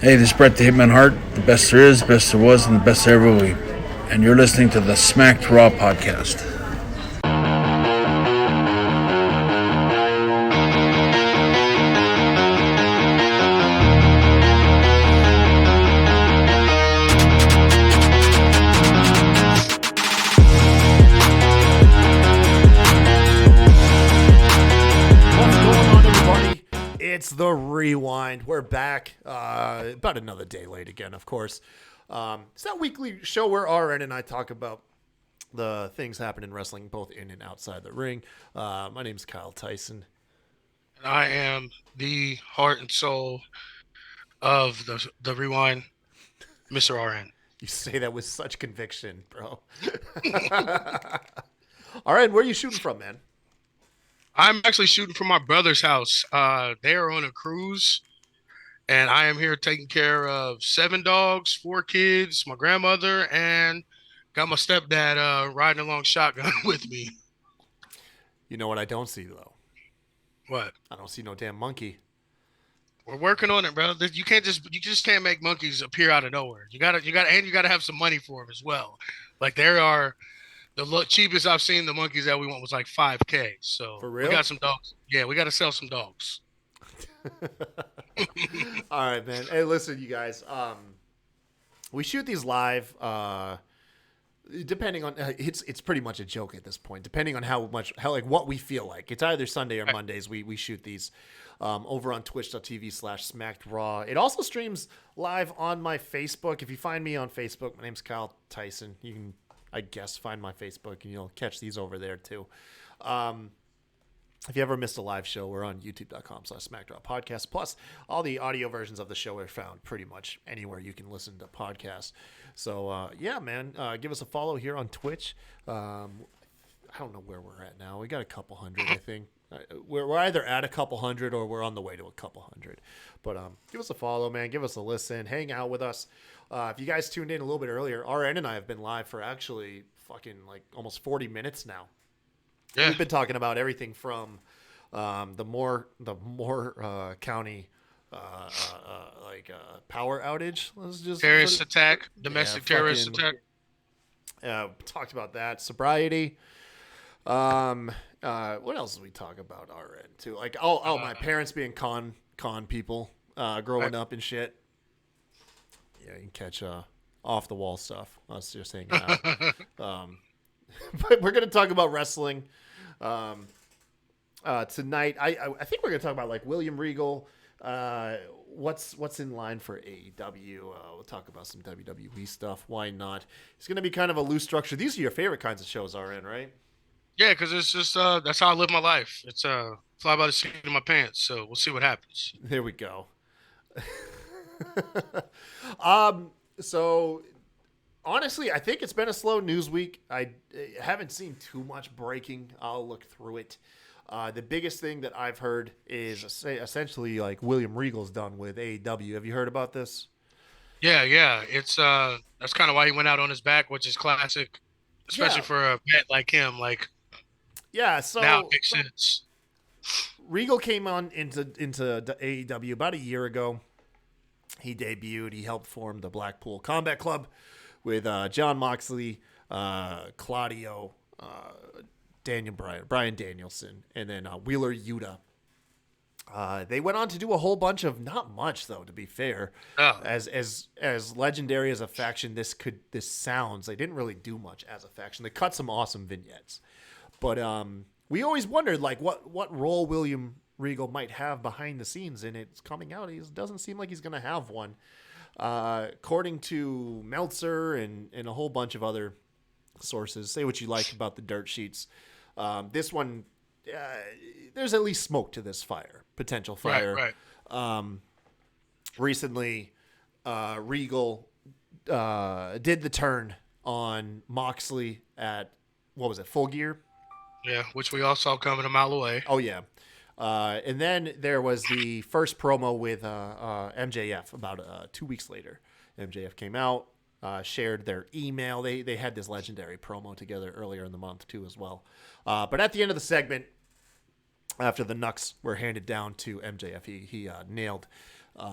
Hey, this is Brett the Hitman Hart, the best there is, best there was, and the best there ever will be. And you're listening to the Smacked Raw podcast. It's the Rewind. We're back. About another day late again, of course. It's that weekly show where RN and I talk about the things happening in wrestling, both in and outside the ring. My name's Kyle Tyson. And I am the heart and soul of the Rewind, Mr. RN. You say that with such conviction, bro. RN, where are you shooting from, man? I'm actually shooting from my brother's house. They are on a cruise, and I am here taking care of 7 dogs, 4 kids, my grandmother, and got my stepdad riding along shotgun with me. You know what I don't see, though? What? I don't see no damn monkey. We're working on it, bro. You just can't make monkeys appear out of nowhere. You gotta have some money for them as well. Like there are. The cheapest I've seen the monkeys that we want was like $5,000. So for real, we got some dogs. Yeah, we got to sell some dogs. All right, man. Hey, listen, you guys. We shoot these live. Depending on it's pretty much a joke at this point. Depending on how what we feel like. It's either Sunday or Mondays. We shoot these over on Twitch.tv/SmackedRaw. It also streams live on my Facebook. If you find me on Facebook, my name's Kyle Tyson. You can, I guess, find my Facebook and you'll catch these over there too. If you ever missed a live show, we're on youtube.com/SmackDown Podcast. Plus, all the audio versions of the show are found pretty much anywhere you can listen to podcasts. So, yeah, man, give us a follow here on Twitch. I don't know where we're at now. We got a couple hundred, I think. We're either at a couple hundred or we're on the way to a couple hundred. But give us a follow, man. Give us a listen. Hang out with us. If you guys tuned in a little bit earlier, RN and I have been live for actually fucking like almost 40 minutes now. Yeah. We've been talking about everything from the Moore County power outage. Let's just terrorist attack, domestic terrorist attack. Talked about that. Sobriety. What else did we talk about? RN too. Like my parents being con people growing up and shit. Yeah, you can catch off the wall stuff. Us just hanging out. But we're gonna talk about wrestling tonight. I think we're gonna talk about like William Regal. What's in line for AEW? We'll talk about some WWE stuff. Why not? It's gonna be kind of a loose structure. These are your favorite kinds of shows, RN, right? Yeah, because it's just that's how I live my life. It's fly by the seat of my pants. So we'll see what happens. There we go. So honestly, I think it's been a slow news week. I haven't seen too much breaking. I'll look through it. The biggest thing that I've heard is essentially like William Regal's done with AEW. Have you heard about this? Yeah. It's that's kind of why he went out on his back, which is classic, especially for a vet like him. Like, yeah, so now it makes sense. Regal came on into AEW about a year ago. He debuted. He helped form the Blackpool Combat Club with John Moxley, Claudio, Brian Danielson, and then Wheeler Yuta. They went on to do a whole bunch of, not much though, to be fair. Oh. As legendary as a faction this sounds, they didn't really do much as a faction. They cut some awesome vignettes, but we always wondered like what role William Regal might have behind the scenes, and it's coming out. He doesn't seem like he's going to have one. According to Meltzer and a whole bunch of other sources, say what you like about the dirt sheets. This one, there's at least smoke to this potential fire. Right. Recently, Regal did the turn on Moxley at, what was it, Full Gear? Yeah, which we all saw coming a mile away. Oh, yeah. And then there was the first promo with MJF about 2 weeks later. MJF came out, shared their email. They had this legendary promo together earlier in the month too as well. But at the end of the segment, after the Knucks were handed down to MJF, he nailed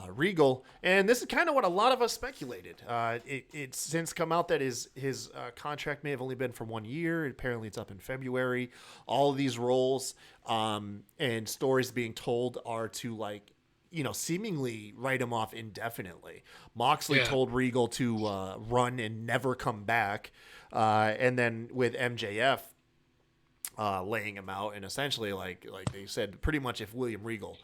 Regal, and this is kind of what a lot of us speculated. It's since come out that his contract may have only been for 1 year. Apparently, it's up in February. All of these roles and stories being told are to seemingly write him off indefinitely. Moxley told Regal to run and never come back, and then with MJF laying him out, and essentially like they said, pretty much if William Regal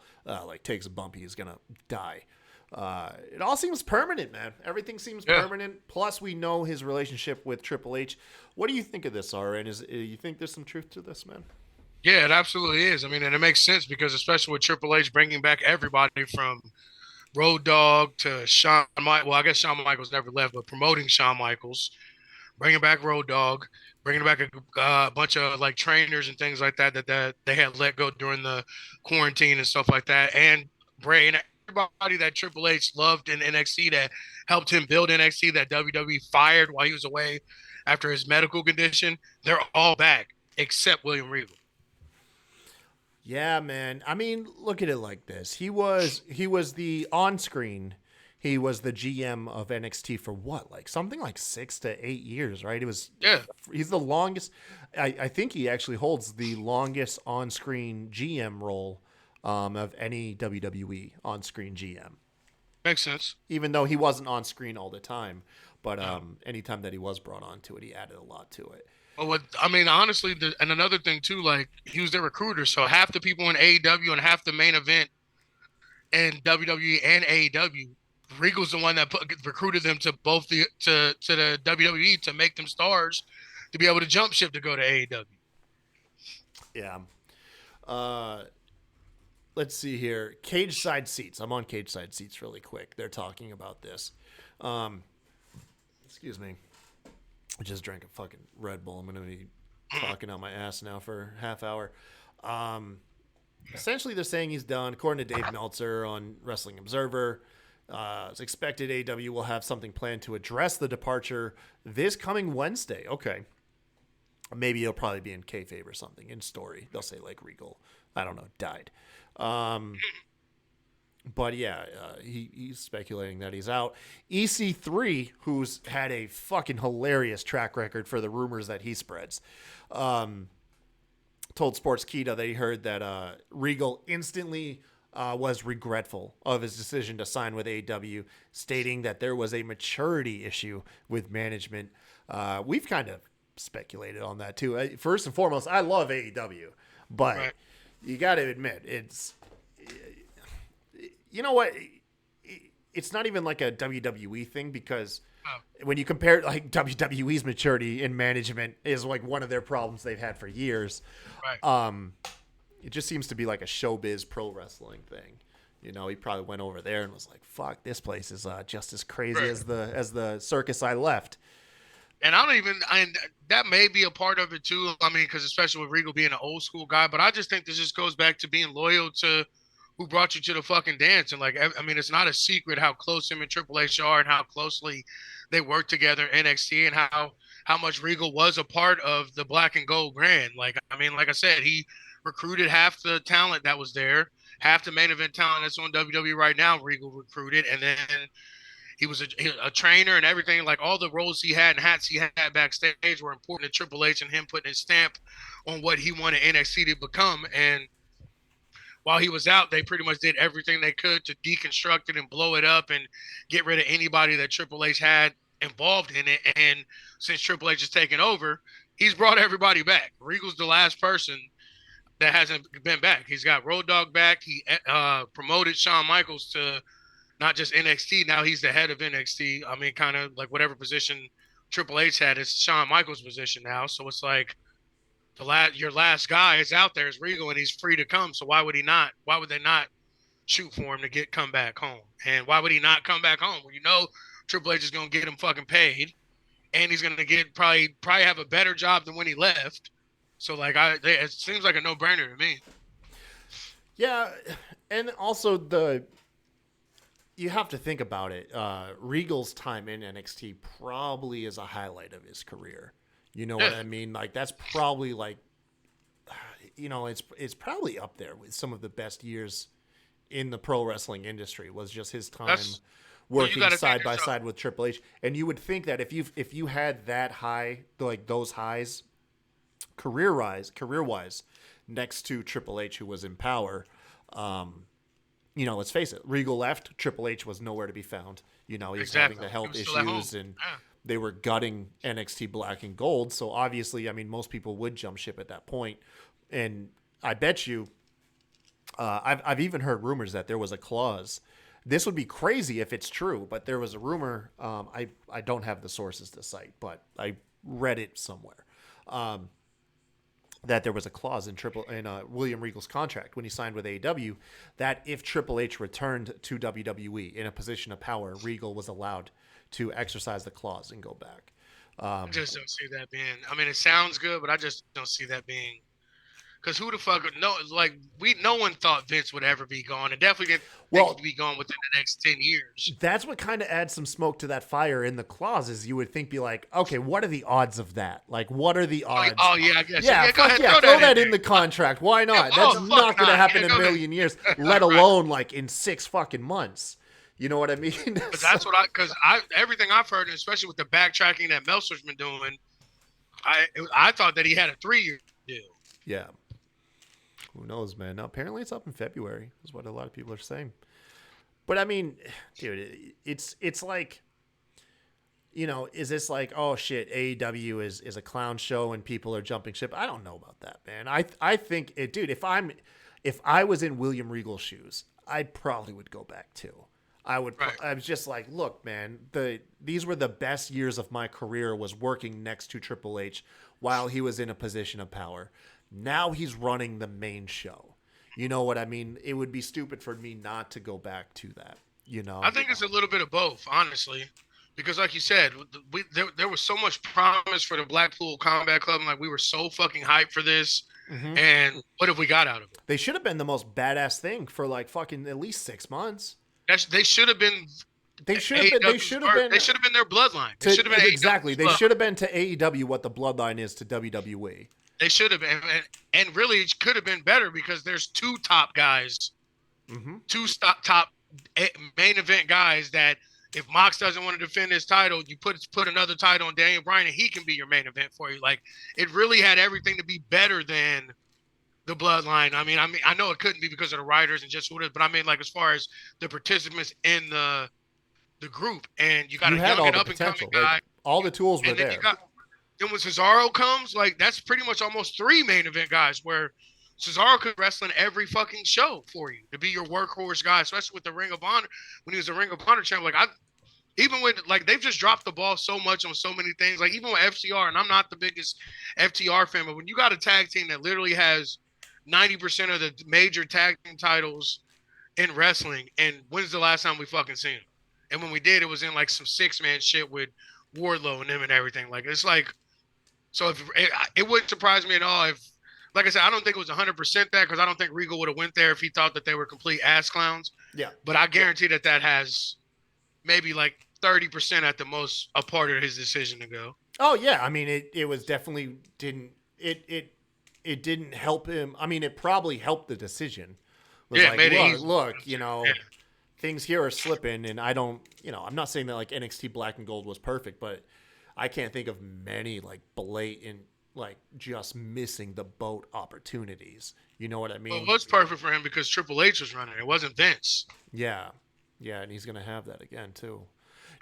takes a bump, he's gonna die. It all seems permanent, man. Everything seems permanent. Plus, we know his relationship with Triple H. What do you think of this, RN? You think there's some truth to this, man? Yeah, it absolutely is. I mean, and it makes sense because especially with Triple H bringing back everybody from Road Dogg to Shawn Michaels. Well, I guess Shawn Michaels never left, but promoting Shawn Michaels, bringing back Road Dogg, bringing back a bunch of trainers and things like that they had let go during the quarantine and stuff like that, and Bray and everybody that Triple H loved in NXT that helped him build NXT that WWE fired while he was away after his medical condition. They're all back except William Regal. Yeah, man. I mean, look at it like this. He was the on-screen. He was the GM of NXT for what? Something like 6 to 8 years, right? He's the longest. I think he actually holds the longest on-screen GM role of any WWE on-screen GM. Makes sense. Even though he wasn't on screen all the time, but anytime that he was brought onto it, he added a lot to it. Well, honestly, and another thing too, he was their recruiter, so half the people in AEW and half the main event in WWE and AEW, Regal's the one that recruited them to both to the WWE to make them stars to be able to jump ship to go to AEW. Yeah. Let's see here. Cage side seats. I'm on cage side seats really quick. They're talking about this. Excuse me. I just drank a fucking Red Bull. I'm going to be talking out my ass now for a half hour. Essentially, they're saying he's done. According to Dave Meltzer on Wrestling Observer, it's expected AEW will have something planned to address the departure this coming Wednesday. Okay. Maybe it'll probably be in kayfabe or something, in story. They'll say Regal, I don't know, died. But yeah, he's speculating that he's out. EC3, who's had a fucking hilarious track record for the rumors that he spreads, told Sportskeeda that he heard that Regal instantly was regretful of his decision to sign with AEW, stating that there was a maturity issue with management. We've kind of speculated on that too. First and foremost, I love AEW, but you got to admit, it's... You know what? It's not even like a WWE thing, because when you compare WWE's maturity in management is one of their problems they've had for years. Right. It just seems to be like a showbiz pro wrestling thing. He probably went over there and was like, "Fuck, this place is just as crazy as the circus I left." And that may be a part of it too. I mean, because especially with Regal being an old school guy, but I just think this just goes back to being loyal to who brought you to the fucking dance. And it's not a secret how close him and Triple H are and how closely they work together in NXT, and how much Regal was a part of the black and gold brand. Like I said, he recruited half the talent that was there, half the main event talent that's on WWE right now, Regal recruited. And then he was a trainer and everything. All the roles he had and hats he had backstage were important to Triple H and him putting his stamp on what he wanted NXT to become. And while he was out, they pretty much did everything they could to deconstruct it and blow it up and get rid of anybody that Triple H had involved in it. And since Triple H has taken over, he's brought everybody back. Regal's the last person that hasn't been back. He's got Road Dogg back. He promoted Shawn Michaels to not just NXT. Now he's the head of NXT. I mean, kind of like whatever position Triple H had is Shawn Michaels' position now. So it's like, your last guy is out there is Regal, and he's free to come. So why would they not shoot for him to come back home? And why would he not come back home? Well, Triple H is going to get him fucking paid, and he's going to get probably have a better job than when he left. So it seems like a no-brainer to me. Yeah, and also you have to think about it. Regal's time in NXT probably is a highlight of his career. You know what I mean? That's probably it's probably up there with some of the best years in the pro wrestling industry. Was just his time Well, working side by side with Triple H. And you would think that if you had that high, like those highs, career wise, next to Triple H, who was in power, you know, let's face it, Regal left, Triple H was nowhere to be found. You know, he's having the health issues, and they were gutting NXT Black and Gold. So obviously, I mean, most people would jump ship at that point. And I bet you, I've even heard rumors that there was a clause. This would be crazy if it's true, but there was a rumor. I don't have the sources to cite, but I read it somewhere. That there was a clause in William Regal's contract when he signed with AEW that if Triple H returned to WWE in a position of power, Regal was allowed to exercise the clause and go back. I just don't see that being. I mean, it sounds good, but I just don't see that being. Because who the fuck would know? Like, no one thought Vince would ever be gone. It definitely didn't think he'd be gone within the next 10 years. That's what kind of adds some smoke to that fire in the clauses. You would think, be like, okay, what are the odds of that? Like, what are the odds? Oh, yeah, I guess. Yeah, go ahead, throw that in the contract. Why not? That's not going to happen in a million years, let alone like in 6 fucking months. You know what I mean? But that's what everything I've heard, especially with the backtracking that Meltzer's been doing, I thought that he had a 3-year deal. Yeah. Who knows, man? Now, apparently it's up in February, is what a lot of people are saying. But I mean, dude, it's like, you know, is this like, oh shit, AEW is a clown show and people are jumping ship? I don't know about that, man. I think it, dude. If I was in William Regal's shoes, I probably would go back too. I would. Right. I was just like, look, man. These were the best years of my career. Was working next to Triple H while he was in a position of power. Now he's running the main show. You know what I mean? It would be stupid for me not to go back to that. You know, I think it's a little bit of both, honestly, because like you said, there was so much promise for the Blackpool Combat Club, and like we were so fucking hyped for this. Mm-hmm. And what have we got out of it? They should have been the most badass thing for like fucking at least 6 months. They should have been. They should have been. They should have been their bloodline. They should have been exactly. They should have been to AEW what the bloodline is to WWE. They should have been, and really it could have been better because there's 2 top guys, 2 top main event guys that if Mox doesn't want to defend his title, you put another title on Daniel Bryan and he can be your main event for you. Like it really had everything to be better than the bloodline. I mean, I know it couldn't be because of the writers and just who it is, but I mean, like as far as the participants in the group, and you got a young and up and coming guy, like, all the tools were there. Then when Cesaro comes, like that's pretty much almost 3 main event guys where Cesaro could wrestle in every fucking show for you to be your workhorse guy, especially with the Ring of Honor when he was a Ring of Honor champ. Like even with like they've just dropped the ball so much on so many things. Like even with FTR, and I'm not the biggest FTR fan, but when you got a tag team that literally has 90% of the major tag team titles in wrestling, and when's the last time we fucking seen them? And when we did, it was in like some 6-man shit with Wardlow and them and everything. Like it's like. So if it wouldn't surprise me at all if, like I said, I don't think it was 100% that because I don't think Regal would have went there if he thought that they were complete ass clowns. Yeah. But I guarantee that has maybe like 30% at the most a part of his decision to go. Oh yeah, I mean it was definitely didn't help him. I mean it probably helped the decision. It was like, look, you know, things here are slipping, and I don't, you know, I'm not saying that like NXT Black and Gold was perfect, but I can't think of many like blatant, like just missing the boat opportunities. You know what I mean? Well, it was perfect for him because Triple H was running. It wasn't Vince. Yeah, and he's gonna have that again too.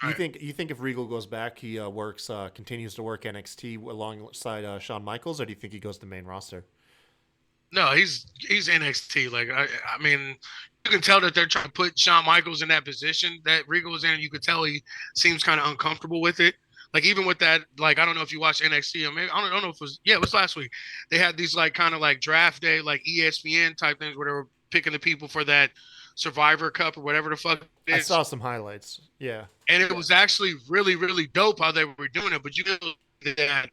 You think if Regal goes back, he continues to work NXT alongside Shawn Michaels, or do you think he goes to the main roster? No, he's NXT. Like I mean, you can tell that they're trying to put Shawn Michaels in that position that Regal was in, and you could tell he seems kind of uncomfortable with it. Like even with that, like I don't know if you watched NXT or maybe I don't know if it was last week. They had these like kind of like draft day, like ESPN type things where they were picking the people for that Survivor Cup or whatever the fuck it is. I saw some highlights. Yeah. And it was actually really, really dope how they were doing it. But you know that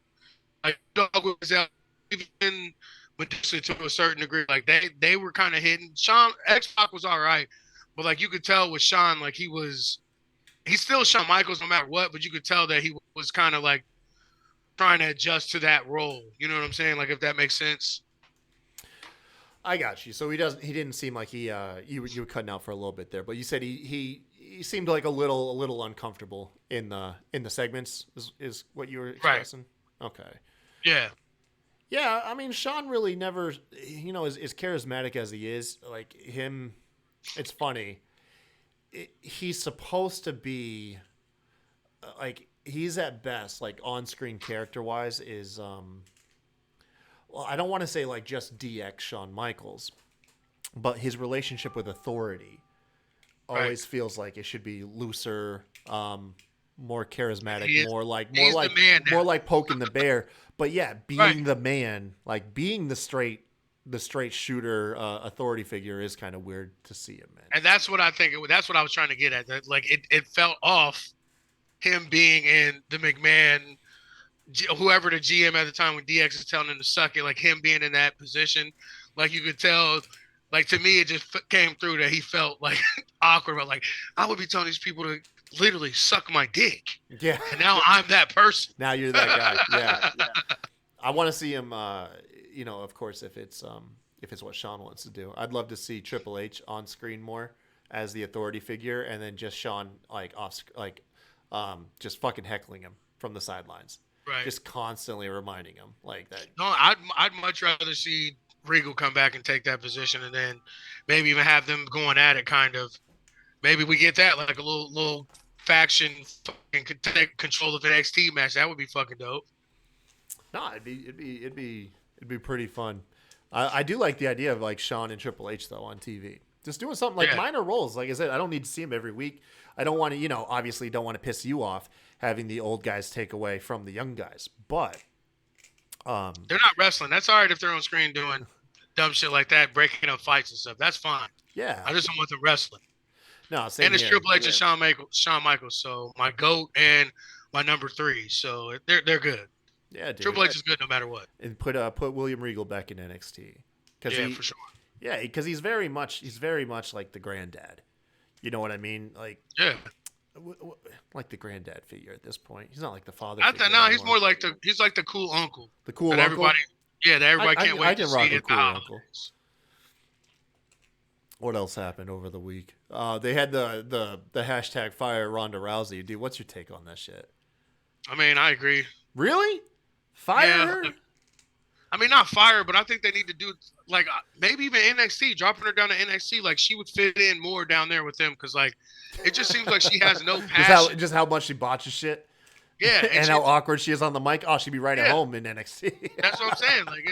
like Dog was out even Medusa to a certain degree. Like they were kind of hidden. X-Pac was all right. But like you could tell with Shawn, like he's still Shawn Michaels no matter what, but you could tell that he was kind of like trying to adjust to that role. You know what I'm saying? Like if that makes sense. I got you. So he didn't seem like you were cutting out for a little bit there, but you said he seemed like a little uncomfortable in the segments is what you were expressing. Right. Okay. Yeah. Yeah, I mean, Sean really never, as charismatic as he is, like him, it's funny. He's supposed to be, like, he's at best, like, on-screen character-wise is, well, I don't want to say, like, just DX Shawn Michaels, but his relationship with authority always feels like it should be looser, more charismatic, more like poking the bear. But yeah, being the man, like being the straight shooter authority figure is kind of weird to see him in. And that's what I think. That's what I was trying to get at. That, like it felt off him being in the McMahon, whoever the GM at the time when DX is telling him to suck it, like him being in that position, like you could tell. Like to me, it just came through that he felt like awkward about like I would be telling these people to literally suck my dick. Yeah. And now I'm that person. Now you're that guy. Yeah. I want to see him. Of course, if it's what Sean wants to do, I'd love to see Triple H on screen more as the authority figure, and then just Sean just fucking heckling him from the sidelines. Right. Just constantly reminding him like that. No, I'd much rather see Regal come back and take that position, and then maybe even have them going at it. Kind of, maybe we get that like a little faction fucking could take control of the NXT match. That would be fucking dope. No, it'd be pretty fun. I do like the idea of like Sean and Triple H though on TV, just doing something like minor roles. Like I said, I don't need to see him every week. I don't want to, obviously don't want to piss you off having the old guys take away from the young guys, but they're not wrestling. That's all right if they're on screen doing dumb shit like that, breaking up fights and stuff. That's fine. Yeah, I just don't want them wrestling. No, same and it's here. Triple H and Shawn Michaels. So my GOAT and my number 3. So they're good. Yeah, dude. Triple H is good no matter what. And put William Regal back in NXT. For sure. Yeah, because he's very much like the granddad. You know what I mean? Like like the granddad figure at this point. He's not like the father. He's more like the cool uncle. The cool uncle. Everybody can't wait to see rock it. a cool uncle. What else happened over the week? They had the hashtag fire Ronda Rousey. Dude, what's your take on that shit? I mean, I agree. Really? Fire her? I mean, not fire, but I think they need to do like maybe even NXT, dropping her down to NXT. Like she would fit in more down there with them because like it just seems like she has no passion. Just how much she botches shit. Yeah, and how awkward she is on the mic. Oh, she'd be right at home in NXT. That's what I'm saying. Like,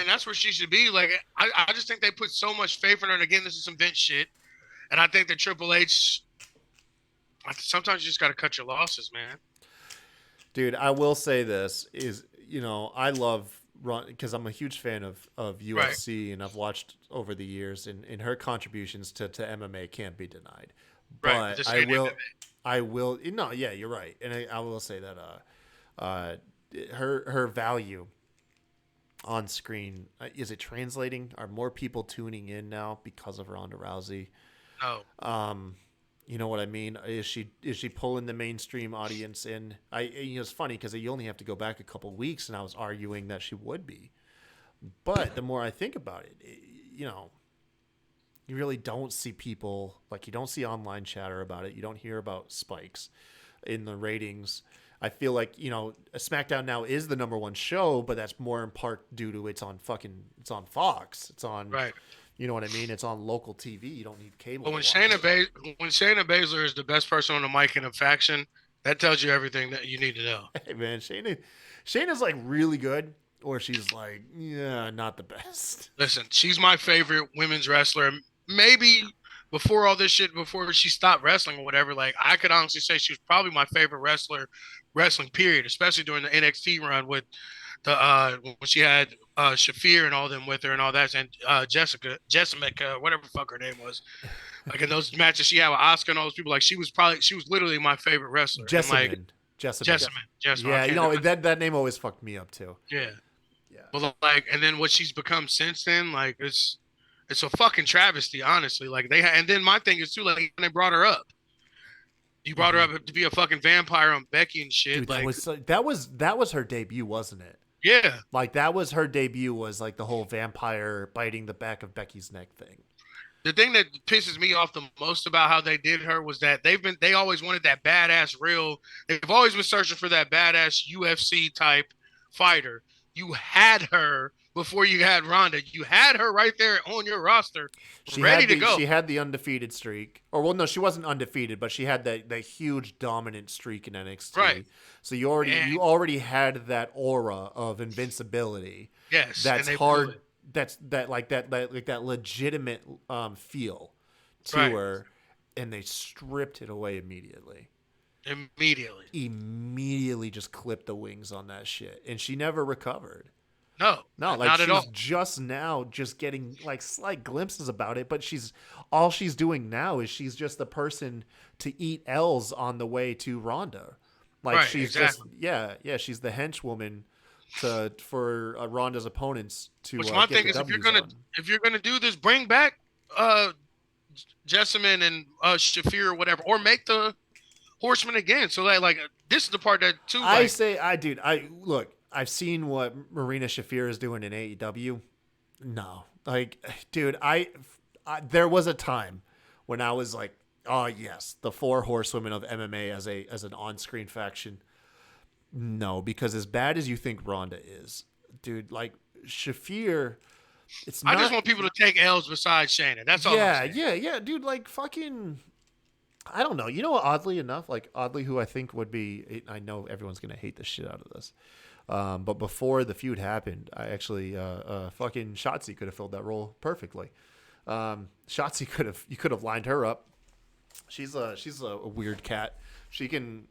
that's where she should be. Like, I just think they put so much faith in her. And again, this is some Vince shit, and I think that Triple H. Sometimes you just got to cut your losses, man. Dude, I will say this is I love Ron because I'm a huge fan of UFC and I've watched over the years and her contributions to MMA can't be denied. Right, but I will. No, yeah, you're right, and I will say that her value on screen is it translating? Are more people tuning in now because of Ronda Rousey? No. You know what I mean? Is she pulling the mainstream audience in? It's funny because you only have to go back a couple weeks, and I was arguing that she would be. But the more I think about it, you really don't see people, like you don't see online chatter about it. You don't hear about spikes in the ratings. I feel like, SmackDown now is the number one show, but that's more in part due to it's on Fox. It's on, right. You know what I mean? It's on local TV. You don't need cable. But when Shayna Baszler is the best person on the mic in a faction, that tells you everything that you need to know. Hey man, Shayna's like really good, or she's like, yeah, not the best. Listen, she's my favorite women's wrestler. Maybe before all this shit, before she stopped wrestling or whatever, like I could honestly say she was probably my favorite wrestling period, especially during the NXT run with the when she had Shafir and all them with her and all that, and Jessica, whatever the fuck her name was. Like in those matches she had with Asuka and all those people, like she was literally my favorite wrestler. Jessamine. Yeah, that name always fucked me up too. Yeah. But like, and then what she's become since then, like it's a fucking travesty, honestly. Like and then my thing is too, like when they brought her up, you brought her up to be a fucking vampire on Becky and shit. Dude, like that was her debut, wasn't it? Yeah. Like that was her debut, was like the whole vampire biting the back of Becky's neck thing. The thing that pisses me off the most about how they did her was that they always wanted that badass real. They've always been searching for that badass UFC type fighter. You had her before you had Ronda. You had her right there on your roster, ready to go. She had the undefeated streak. Or well, no, she wasn't undefeated, but she had that huge dominant streak in NXT. Right. So you already had that aura of invincibility. Yes. That's hard. That legitimate feel to her, and they stripped it away immediately. Immediately just clipped the wings on that shit, and she never recovered. No, like not at all. Just now, just getting like slight glimpses about it, but all she's doing now is she's just the person to eat L's on the way to Ronda. Like right, she's exactly. just she's the henchwoman for Ronda's opponents to. Which my thing is, if you're gonna do this, bring back Jessamine and Shafir or whatever, or make the Horsemen again. So like this is the part that too. Like, I've seen what Marina Shafir is doing in AEW. No, like, dude, I there was a time when I was like, oh yes, the 4 Horsewomen of MMA as an on-screen faction. No, because as bad as you think Ronda is, dude, like Shafir, I just want people to take L's besides Shayna. That's all. Yeah, dude, like fucking. I don't know. You know what? Oddly enough, who I think would be. I know everyone's gonna hate the shit out of this, but before the feud happened, I actually fucking Shotzi could have filled that role perfectly. Shotzi you could have lined her up. She's a weird cat. She can,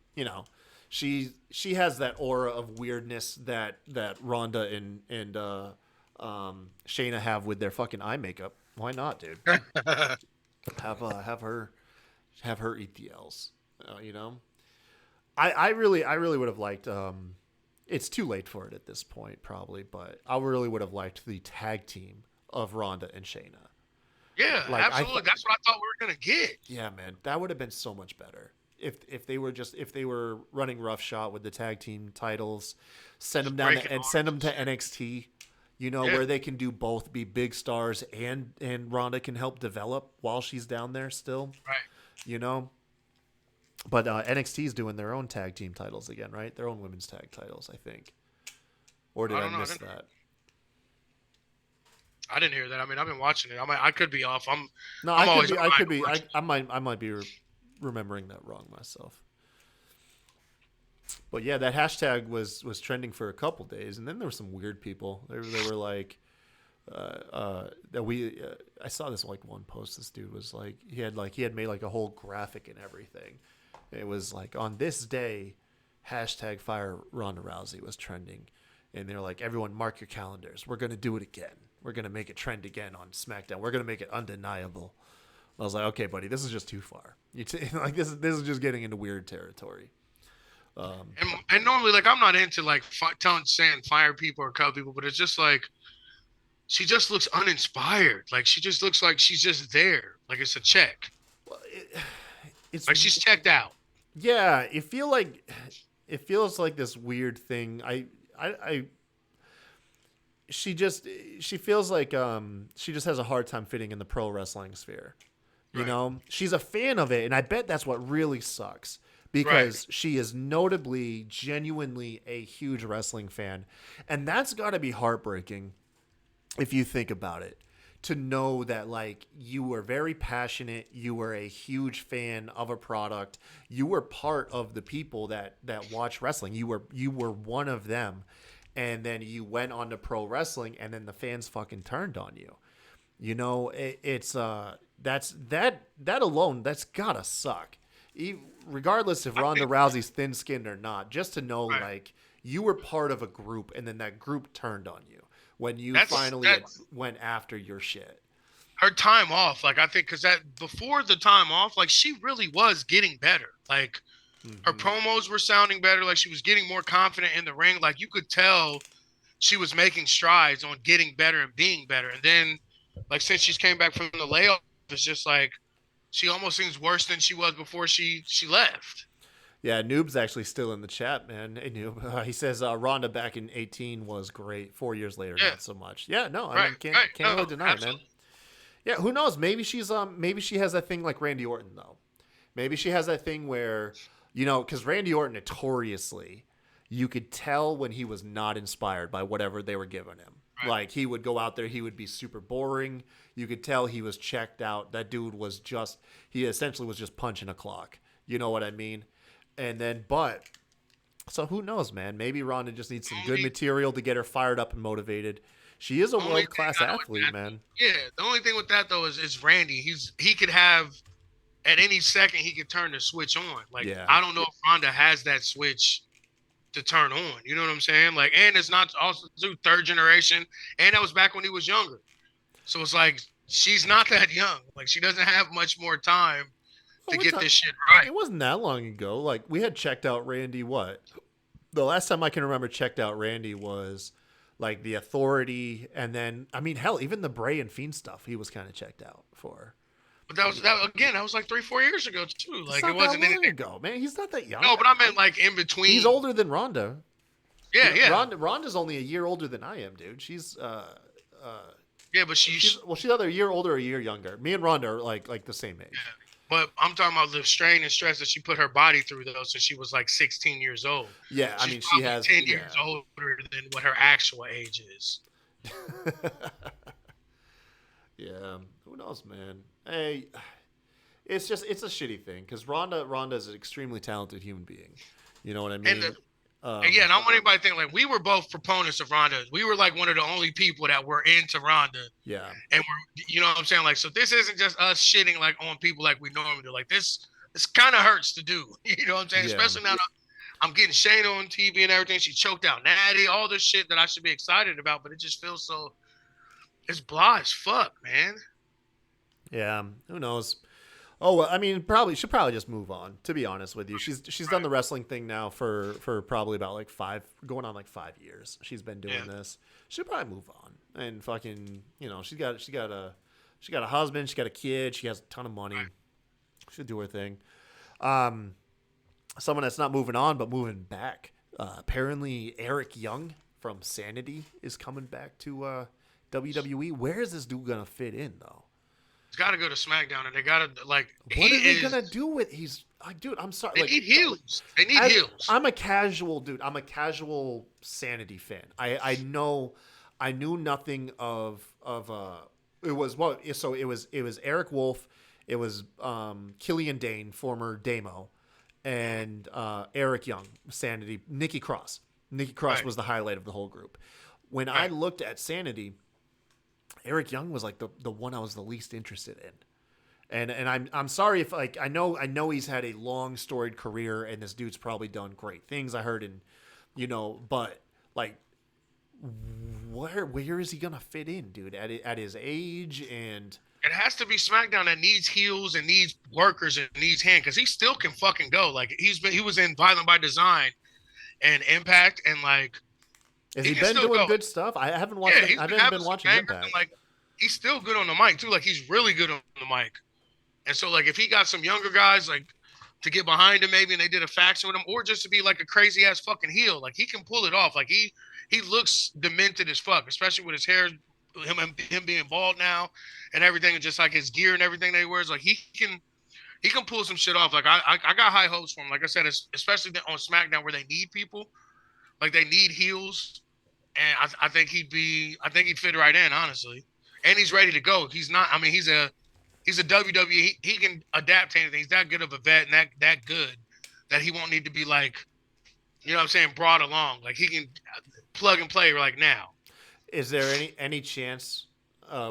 she has that aura of weirdness that Ronda and Shayna have with their fucking eye makeup. Why not, dude? have her eat the L's. I really would have liked. It's too late for it at this point, probably, but I really would have liked the tag team of Ronda and Shayna. Yeah, absolutely. That's what I thought we were gonna get. Yeah, man, that would have been so much better if they were running roughshod with the tag team titles, send them down and send them to NXT. Where they can do both, be big stars, and Ronda can help develop while she's down there still. Right. But NXT is doing their own tag team titles again, right? Their own women's tag titles, I think. Or did I miss that? I didn't hear that. I mean, I've been watching it. I could be off. I might be remembering that wrong myself. But yeah, that hashtag was trending for a couple days, and then there were some weird people. They were like, I saw this like one post. This dude was like, he had made like a whole graphic and everything. It was like, on this day, hashtag Fire Ronda Rousey was trending, and they're like, everyone mark your calendars. We're gonna do it again. We're gonna make it trend again on SmackDown. We're gonna make it undeniable. I was like, okay, buddy, this is just too far. This is just getting into weird territory. And normally, like, I'm not into like saying fire people or cut people, but it's just like she just looks uninspired. Like she just looks like she's just there. Like it's a check. Well, it's like she's checked out. Yeah, it feels like this weird thing. She feels like she just has a hard time fitting in the pro wrestling sphere. She's a fan of it, and I bet that's what really sucks. Because she is notably, genuinely a huge wrestling fan. And that's got to be heartbreaking if you think about it. To know that, like, you were very passionate, you were a huge fan of a product, you were part of the people that watch wrestling. You were one of them. And then you went on to pro wrestling, and then the fans fucking turned on you. It's that alone, that's gotta suck. Regardless if Ronda Rousey's thin-skinned or not, just to know like you were part of a group, and then that group turned on you when you finally went after your shit. Her time off, like I think, because that before the time off, like she really was getting better. Like her promos were sounding better. Like she was getting more confident in the ring. Like you could tell she was making strides on getting better and being better. And then, like since she's came back from the layoff, it's just like. She almost seems worse than she was before she left. Yeah, Noob's actually still in the chat, man. Hey, Noob. He says Ronda back in 18 was great. 4 years later, Yeah. not so much. Yeah, no, I Right. mean, can't Right. can't No, really deny it, man. absolutely. Yeah, who knows? Maybe she has that thing like Randy Orton though. Maybe she has that thing where, because Randy Orton notoriously, you could tell when he was not inspired by whatever they were giving him. Right. Like he would go out there, he would be super boring. You could tell he was checked out. That dude was he essentially was just punching a clock. You know what I mean? And then, so who knows, man? Maybe Ronda just needs some good material to get her fired up and motivated. She is a world-class athlete, man. Yeah, the only thing with that though is Randy. He could have at any second he could turn the switch on. Like I don't know if Ronda has that switch to turn on. You know what I'm saying? Like, and it's not also third generation, and that was back when he was younger. So it's like she's not that young. Like she doesn't have much more time to get this shit right. It wasn't that long ago. Like we had checked out Randy. What? The last time I can remember checked out Randy was like the Authority, and then I mean, hell, even the Bray and Fiend stuff, he was kind of checked out for. But that was like 3-4 years ago too. Like it wasn't that long anything ago, man. He's not that young. No, but I meant like in between. He's older than Ronda. Yeah. Ronda's only a year older than I am, dude. She's yeah, but she's either a year older or a year younger. Me and Ronda are like the same age. Yeah. But I'm talking about the strain and stress that she put her body through, though, since she was like 16 years old. Yeah, She's I mean, she has 10 years older than what her actual age is. Yeah, who knows, man? Hey, it's a shitty thing because Ronda is an extremely talented human being. You know what I mean? Again, I don't want anybody to think like we were both proponents of Ronda. We were like one of the only people that were into Ronda. Yeah. And you know what I'm saying? Like, so this isn't just us shitting like on people like we normally do. Like this kind of hurts to do. You know what I'm saying? Yeah. Especially now I'm getting Shayna on TV and everything. She choked out Natty, all this shit that I should be excited about, but it just feels so, it's blah as fuck, man. Yeah. Who knows? Oh, well, I mean, she'll probably just move on, to be honest with you. She's done the wrestling thing now for probably about like 5 years. She's been doing this. She'll probably move on and fucking, she got a husband, she got a kid, she has a ton of money. She'll do her thing. Someone that's not moving on but moving back. Apparently Eric Young from Sanity is coming back to WWE. Where is this dude gonna fit in though? He's got to go to SmackDown, and they got to like. What are they gonna do with? He's like, dude. I'm sorry. They need heels. They need heels. I'm a casual dude. I'm a casual Sanity fan. I knew nothing of it was what. So it was Eric Wolf. It was Killian Dane, former Damo, and Eric Young, Sanity. Nikki Cross. Nikki Cross was the highlight of the whole group. When I looked at Sanity, Eric Young was like the one I was the least interested in. And I'm sorry if like I know he's had a long storied career and this dude's probably done great things I heard but like where is he gonna fit in, dude, at his age? And it has to be SmackDown that needs heels and needs workers and needs hand, because he still can fucking go. Like he was in Violent by Design and Impact, and like has he been doing good stuff? I haven't watched. I haven't been watching Impact. And, like he's still good on the mic too. Like he's really good on the mic. And so like if he got some younger guys like to get behind him maybe, and they did a faction with him, or just to be like a crazy ass fucking heel, like he can pull it off. Like he looks demented as fuck, especially with his hair, him being bald now and everything, and just like his gear and everything that he wears. Like he can pull some shit off. Like I got high hopes for him. Like I said, especially on SmackDown where they need people. Like they need heels, and I think he'd fit right in, honestly. And he's ready to go. He's not. I mean, he's a WWE. He can adapt to anything. He's that good of a vet and that good that he won't need to be like, you know what I'm saying, brought along. Like he can plug and play like now. Is there any chance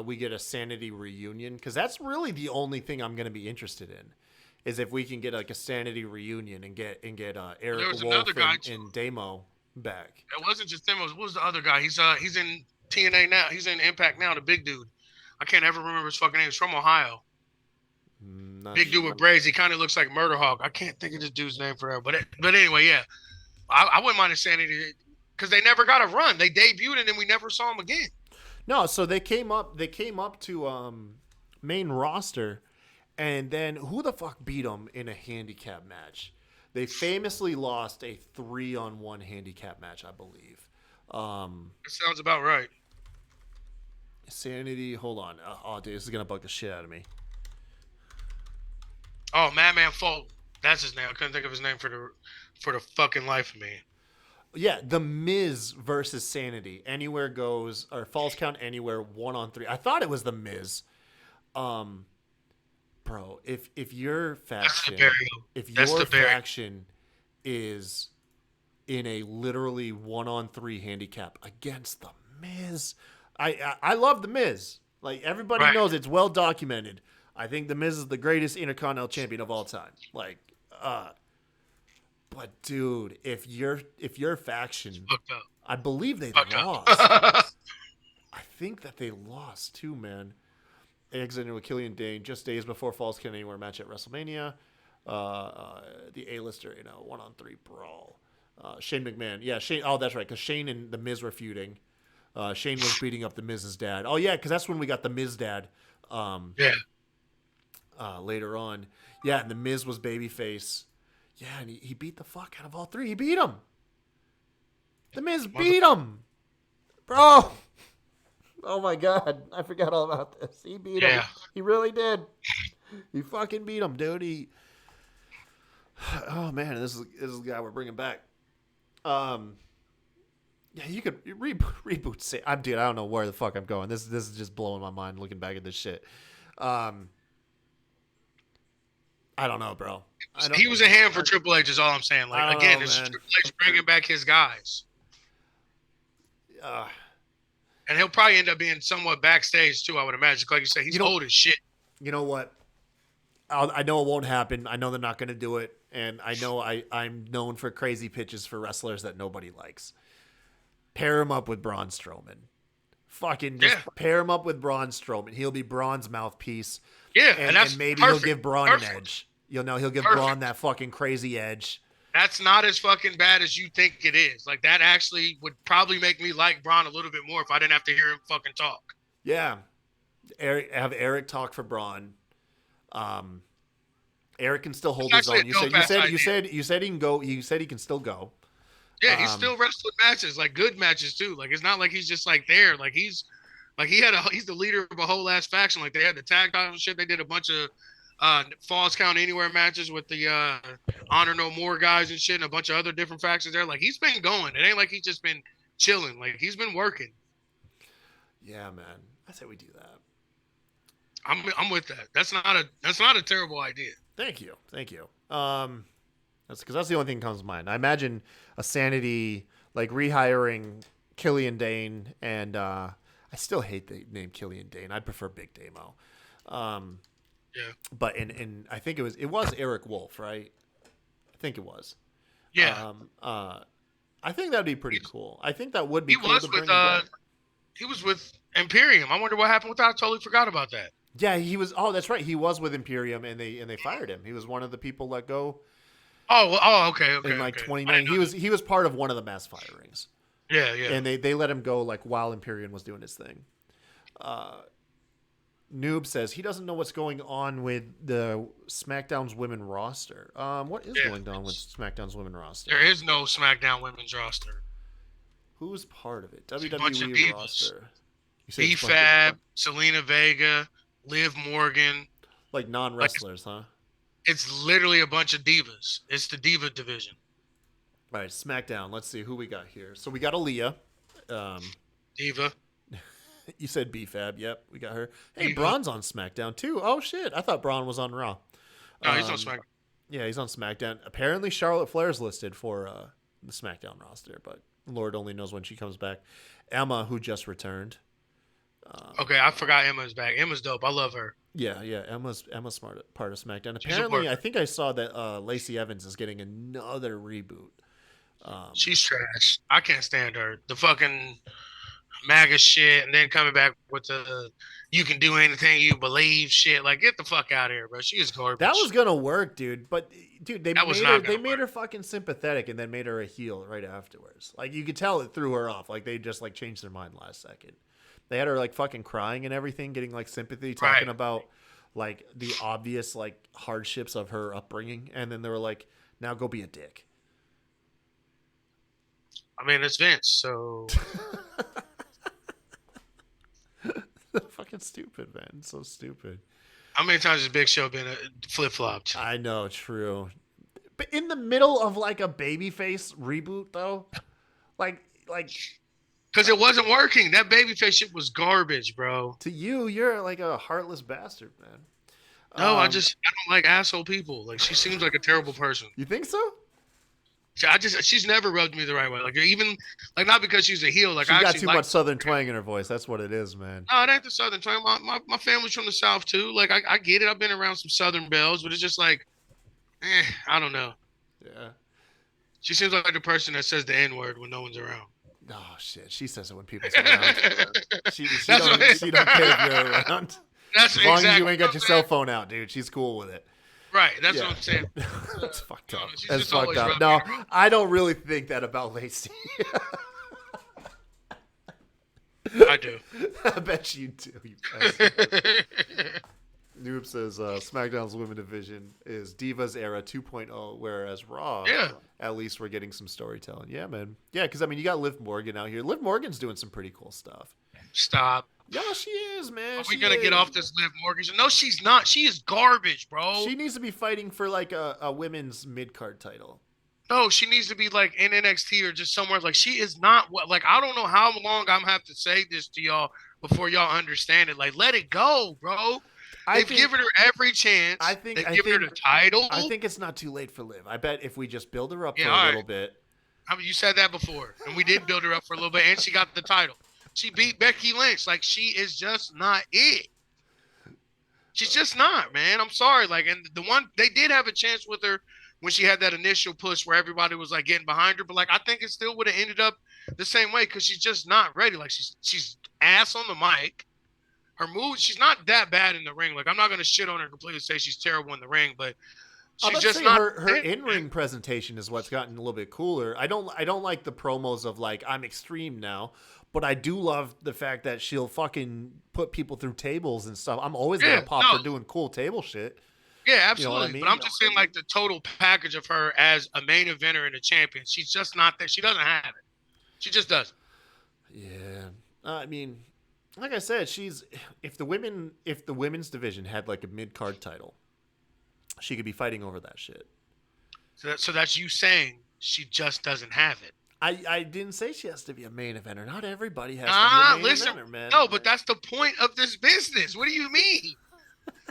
we get a Sanity reunion? Because that's really the only thing I'm going to be interested in. Is if we can get like a Sanity reunion and get Eric Wolf and Damo back. It wasn't just Damo. What was the other guy? He's in TNA now. He's in Impact now. The big dude. I can't ever remember his fucking name. He's from Ohio. Big dude with braids. He kind of looks like Murder Hawk. I can't think of this dude's name forever. But anyway, yeah. I wouldn't mind a Sanity because they never got a run. They debuted and then we never saw them again. No, so they came up to main roster, and then who the fuck beat them in a handicap match? They famously lost a 3-on-1 handicap match, I believe. That sounds about right. Sanity, hold on. Oh, dude, this is gonna bug the shit out of me. Oh, Madman Fulton. That's his name. I couldn't think of his name for the fucking life of me. Yeah, The Miz versus Sanity. Anywhere goes, or Falls Count Anywhere 1-on-3. I thought it was The Miz. Bro, if your faction, faction is in a literally 1-on-3 handicap against The Miz, I love The Miz. Like, everybody knows, it's well documented. I think The Miz is the greatest Intercontinental Champion of all time. Like, but dude, if your faction, I believe they lost. I think that they lost too, man. They exited with Killian Dane just days before Falls Count Anywhere match at WrestleMania. The A-lister, 1-on-3 brawl. Shane McMahon. Yeah, Shane. Oh, that's right, because Shane and The Miz were feuding. Shane was beating up The Miz's dad. Oh, yeah, because that's when we got The Miz dad. Later on. Yeah, and The Miz was babyface. Yeah, and he beat the fuck out of all three. He beat him. The Miz beat him. Bro. Oh, my God. I forgot all about this. He beat him. He really did. He fucking beat him, dude. Oh, man. This is the guy we're bringing back. Yeah, you could reboot. Dude, I don't know where the fuck I'm going. This is just blowing my mind looking back at this shit. I don't know, bro. He was a hand for Triple H is all I'm saying. Like, again, it's Triple H bringing back his guys. And he'll probably end up being somewhat backstage, too, I would imagine. Like you said, he's old as shit. You know what? I know it won't happen. I know they're not going to do it. And I know I'm known for crazy pitches for wrestlers that nobody likes. Pair him up with Braun Strowman. Fucking just pair him up with Braun Strowman. He'll be Braun's mouthpiece. Yeah, and maybe he'll give Braun an edge. He'll give Braun that fucking crazy edge. That's not as fucking bad as you think it is. Like, that actually would probably make me like Braun a little bit more if I didn't have to hear him fucking talk. Yeah. Have Eric talk for Braun. Eric can still hold his own. You said he can go. You said he can still go. Yeah, he's still wrestling matches, like good matches too. Like, it's not like he's just like there. Like, he's the leader of a whole ass faction. Like, they had the tag title shit. They did a bunch of Falls Count Anywhere matches with the Honor No More guys and shit, and a bunch of other different factions there. Like, he's been going. It ain't like he's just been chilling. Like, he's been working. Yeah, man. I say we do that. I'm with that. That's not a terrible idea. Thank you. That's because that's the only thing that comes to mind. I imagine a Sanity, like, rehiring Killian Dane, and I still hate the name Killian Dane. I'd prefer Big Damo. Yeah. But in I think it was Eric Wolf, right? I think it was. Yeah. I think that'd be pretty cool. I think that would be cool to bring back. He was with Imperium. I wonder what happened with that. I totally forgot about that. Yeah, he was. Oh, that's right. He was with Imperium, and they fired him. He was one of the people let go. Okay. In like 29, he was part of one of the mass firings. Yeah. And they let him go like while Imperium was doing his thing. Noob says he doesn't know what's going on with the SmackDown's women roster. What is going on with SmackDown's women roster? There is no SmackDown women's roster. Who's part of it? WWE roster. B-Fab, Selena Vega, Liv Morgan. Like non-wrestlers, huh? It's literally a bunch of divas. It's the diva division. All right, SmackDown. Let's see who we got here. So we got Aaliyah. Diva. You said B-Fab. Yep, we got her. Hey, Braun's on SmackDown too. Oh, shit. I thought Braun was on Raw. No, he's on SmackDown. Yeah, he's on SmackDown. Apparently, Charlotte Flair's listed for the SmackDown roster, but Lord only knows when she comes back. Emma, who just returned. Okay, I forgot Emma's back. Emma's dope. I love her. Yeah. Emma's smart part of SmackDown. Apparently, I think I saw that Lacey Evans is getting another reboot. She's trash. I can't stand her. The fucking MAGA shit, and then coming back with the "you can do anything you believe" shit. Like, get the fuck out of here, bro. She is garbage. That was gonna work, dude. But dude, they made her fucking sympathetic, and then made her a heel right afterwards. Like, you could tell it threw her off. Like, they just like changed their mind last second. They had her like fucking crying and everything, getting like sympathy, talking about like the obvious like hardships of her upbringing, and then they were like, Now go be a dick. I mean, it's Vince, so Fucking stupid, man. So stupid. how many times has Big Show been flip-flopped? I know, true. But in the middle of like a babyface reboot, though, like Because it wasn't working. That babyface shit was garbage, bro. to you, you're like a heartless bastard, man. No, I don't like asshole people. Like, she seems like a terrible person. You think so? She's never rubbed me the right way. Like, even like, not because she's a heel. Like, She I got actually too like much Southern twang in her voice. That's what it is, man. No, it ain't the Southern twang. My family's from the South too. Like, I get it. I've been around some Southern belles, but it's just like, I don't know. Yeah. She seems like the person that says the N-word when no one's around. Oh shit, she says it when people's around. she don't care if you're around. That's As long as exactly you ain't got your cell phone out, dude. She's cool with it. Right. That's Yeah. what I'm saying. That's fucked up. she's That's just fucked always up. rubbing No, it wrong. I don't really think that about Lacey. I do. I bet you do. You bastard. Noob says SmackDown's women division is Divas era 2.0, whereas Raw, at least we're getting some storytelling. Yeah, man. Yeah, because I mean, you got Liv Morgan out here. Liv Morgan's doing some pretty cool stuff. Stop. Yeah, she is, man. Are we going to get off this Liv Morgan? No, she's not. She is garbage, bro. She needs to be fighting for like a women's mid-card title. No, she needs to be like in NXT or just somewhere. Like, she is not what, like, I don't know how long I'm have to say this to y'all before y'all understand it. Like, let it go, bro. They've given her every chance. They've given her the title. I think it's not too late for Liv. I bet if we just build her up for Yeah, a little bit. I mean, you said that before, and we did build her up for a little bit, and she got the title. She beat Becky Lynch. Like, she is just not it. She's just not, man. I'm sorry. Like, and the one, they did have a chance with her when she had that initial push where everybody was like getting behind her, but like, I think it still would have ended up the same way because she's just not ready. Like, she's ass on the mic. Her moves, she's not that bad in the ring. Like, I'm not gonna shit on her completely, say she's terrible in the ring, but she's just not. Her in-ring presentation is what's gotten a little bit cooler. I don't like the promos of like I'm extreme now, but I do love the fact that she'll fucking put people through tables and stuff. I'm always gonna pop for doing cool table shit. Yeah, absolutely. You know what I mean? But I'm just saying, like, the total package of her as a main eventer and a champion, she's just not there. She doesn't have it. She just doesn't. Yeah, I mean, like I said, if the women's division had like a mid-card title, she could be fighting over that shit. So that's you saying she just doesn't have it. I didn't say she has to be a main eventer. Not everybody has to be a main eventer, man. No, but that's the point of this business. What do you mean?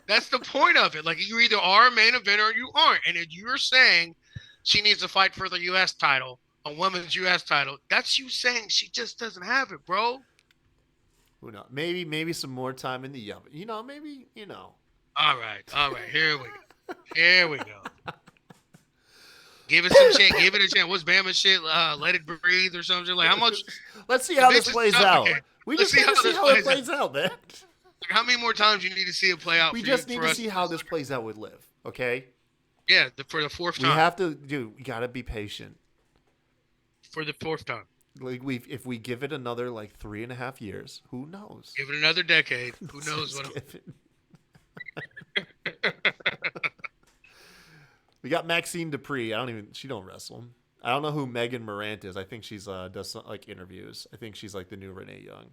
That's the point of it. Like, you either are a main eventer or you aren't. And if you're saying she needs to fight for the U.S. title, a women's U.S. title, that's you saying she just doesn't have it, bro. Who knows? Maybe some more time in the oven. Maybe. All right. Here we go. Give it some chance. Give it a chance. What's Bama shit? Let it breathe or something. Like, how much? Let's see how this plays out. Okay. We just need to see how it plays out, man. Like, how many more times you need to see it play out? We just need to see how this plays out with Liv. Okay. Yeah, for the fourth time. We have to, dude. We gotta be patient. For the fourth time. Like if we give it another like 3.5 years, who knows? Give it another decade. Who knows what? We got Maxine Dupree. She don't wrestle. I don't know who Megan Morant is. I think she's does some, like interviews. I think she's like the new Renee Young.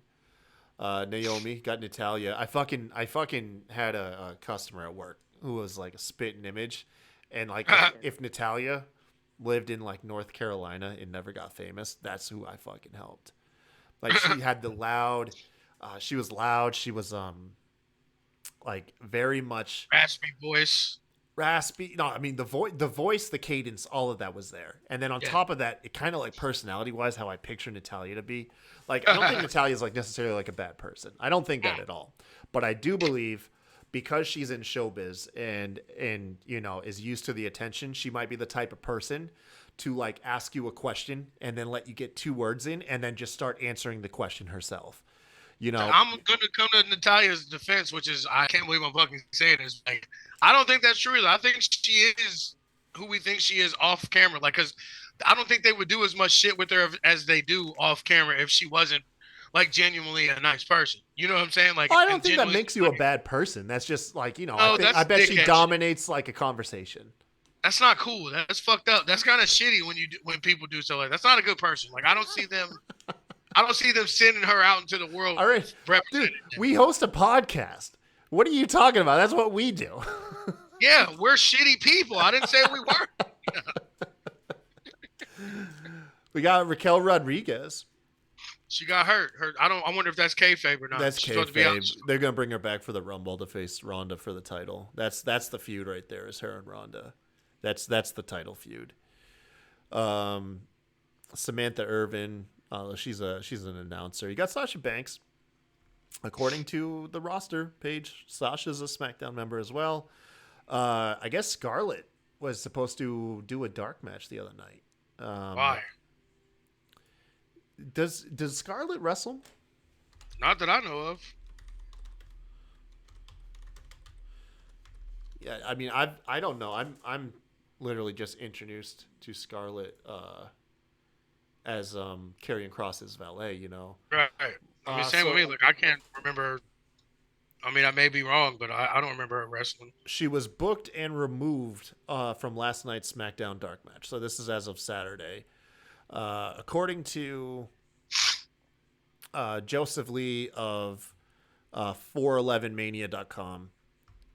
Naomi got Natalia. I fucking had a customer at work who was like a spitting image, and like if Natalia lived in like North Carolina and never got famous, that's who I fucking helped. Like, she had the loud. She was loud. She was like very much raspy voice. Raspy. No, I mean the voice, the cadence, all of that was there. And then on top of that, it kind of like personality wise, how I picture Natalia to be. Like, I don't think Natalia is like necessarily like a bad person. I don't think that at all. But I do believe because she's in showbiz and is used to the attention, she might be the type of person to like ask you a question and then let you get 2 words in and then just start answering the question herself. I'm going to come to Natalia's defense, which is, I can't believe I'm fucking saying this. Like, I don't think that's true either. I think she is who we think she is off camera. Like, because I don't think they would do as much shit with her as they do off camera if she wasn't like genuinely a nice person. You know what I'm saying? Like, I don't think that makes you a bad person. That's just like, I bet she dominates like a conversation. That's not cool. That's fucked up. That's kind of shitty when people do stuff like that. That's not a good person. Like I don't see them. I don't see them sending her out into the world All right, dude, representing them. we host a podcast. What are you talking about? That's what we do. Yeah, we're shitty people. I didn't say we weren't. We got Raquel Rodriguez. She got hurt. I wonder if that's kayfabe or not. That's She's supposed to be out. kayfabe. They're gonna bring her back for the Rumble to face Ronda for the title. That's the feud right there. Is her and Ronda. That's the title feud. Samantha Irvin. She's an announcer. You got Sasha Banks. According to the roster page, Sasha's a SmackDown member as well. I guess Scarlett was supposed to do a dark match the other night. Why? Does Scarlett wrestle? Not that I know of. Yeah, I mean, I don't know. I'm literally just introduced to Scarlett as Karrion Kross's valet. You know. Right. I mean, same with me. Like I can't remember. I mean, I may be wrong, but I don't remember her wrestling. She was booked and removed from last night's SmackDown Dark Match. So this is as of Saturday. According to Joseph Lee of 411mania.com,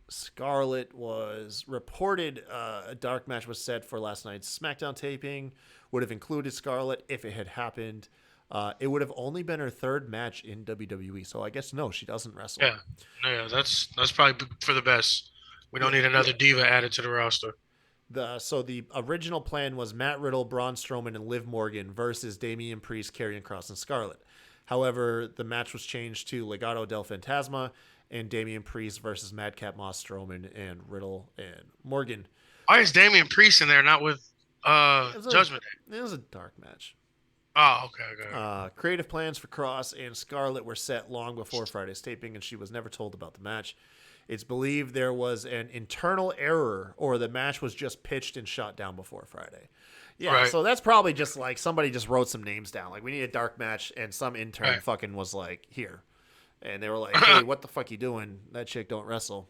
Scarlett was reported a dark match was set for last night's SmackDown taping. Would have included Scarlett if it had happened. It would have only been her third match in WWE. So I guess no, she doesn't wrestle. Yeah, that's probably for the best. We don't need another diva added to the roster. So the original plan was Matt Riddle, Braun Strowman, and Liv Morgan versus Damian Priest, Karrion Kross, and Scarlett. However, the match was changed to Legado del Fantasma and Damian Priest versus Madcap Moss, Strowman, and Riddle and Morgan. Why is Damian Priest in there, not with Judgment Day? It was a dark match. Oh, okay. Creative plans for Kross and Scarlett were set long before Friday's taping, and she was never told about the match. It's believed there was an internal error, or the match was just pitched and shot down before Friday. Yeah, right. So that's probably just like somebody just wrote some names down. Like, we need a dark match, and some intern fucking was like, here. And they were like, hey, what the fuck you doing? That chick don't wrestle.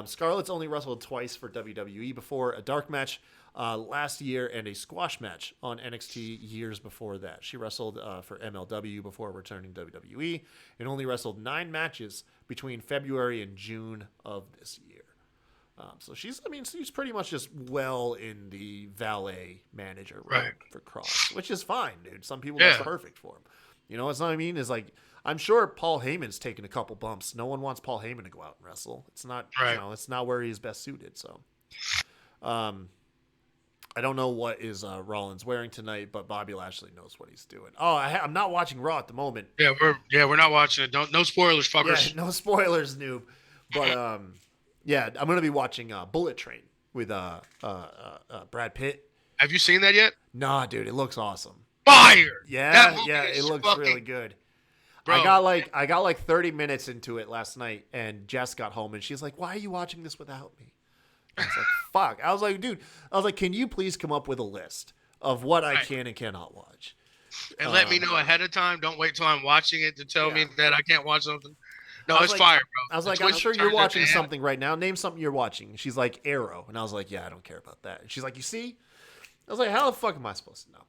Scarlett's only wrestled twice for WWE before, a dark match last year and a squash match on NXT years before that. She wrestled for MLW before returning to WWE and only wrestled 9 matches between February and June of this year. So she's pretty much just well in the valet manager role for Kross, which is fine, dude. Some people that's perfect for him. You know what I mean? Is like, I'm sure Paul Heyman's taken a couple bumps. No one wants Paul Heyman to go out and wrestle. It's not, it's not where he's best suited. So, I don't know what is Rollins wearing tonight, but Bobby Lashley knows what he's doing. Oh, I'm not watching Raw at the moment. Yeah, we're not watching it. No spoilers, fuckers. Yeah, no spoilers, noob. But yeah, I'm gonna be watching Bullet Train with Brad Pitt. Have you seen that yet? Nah, dude, it looks awesome. Fire! Yeah, it looks really good. Bro. I got like 30 minutes into it last night, and Jess got home, and she's like, "Why are you watching this without me?" I was like, "Fuck!" I was like, "Dude," I was like, "Can you please come up with a list of what I can and cannot watch?" And let me know ahead of time. Don't wait till I'm watching it to tell me that I can't watch something. No, it's fire, bro. I was like, "I'm sure you're watching something right now. Name something you're watching." She's like, "Arrow," and I was like, "Yeah, I don't care about that." And she's like, "You see?" I was like, "How the fuck am I supposed to know?"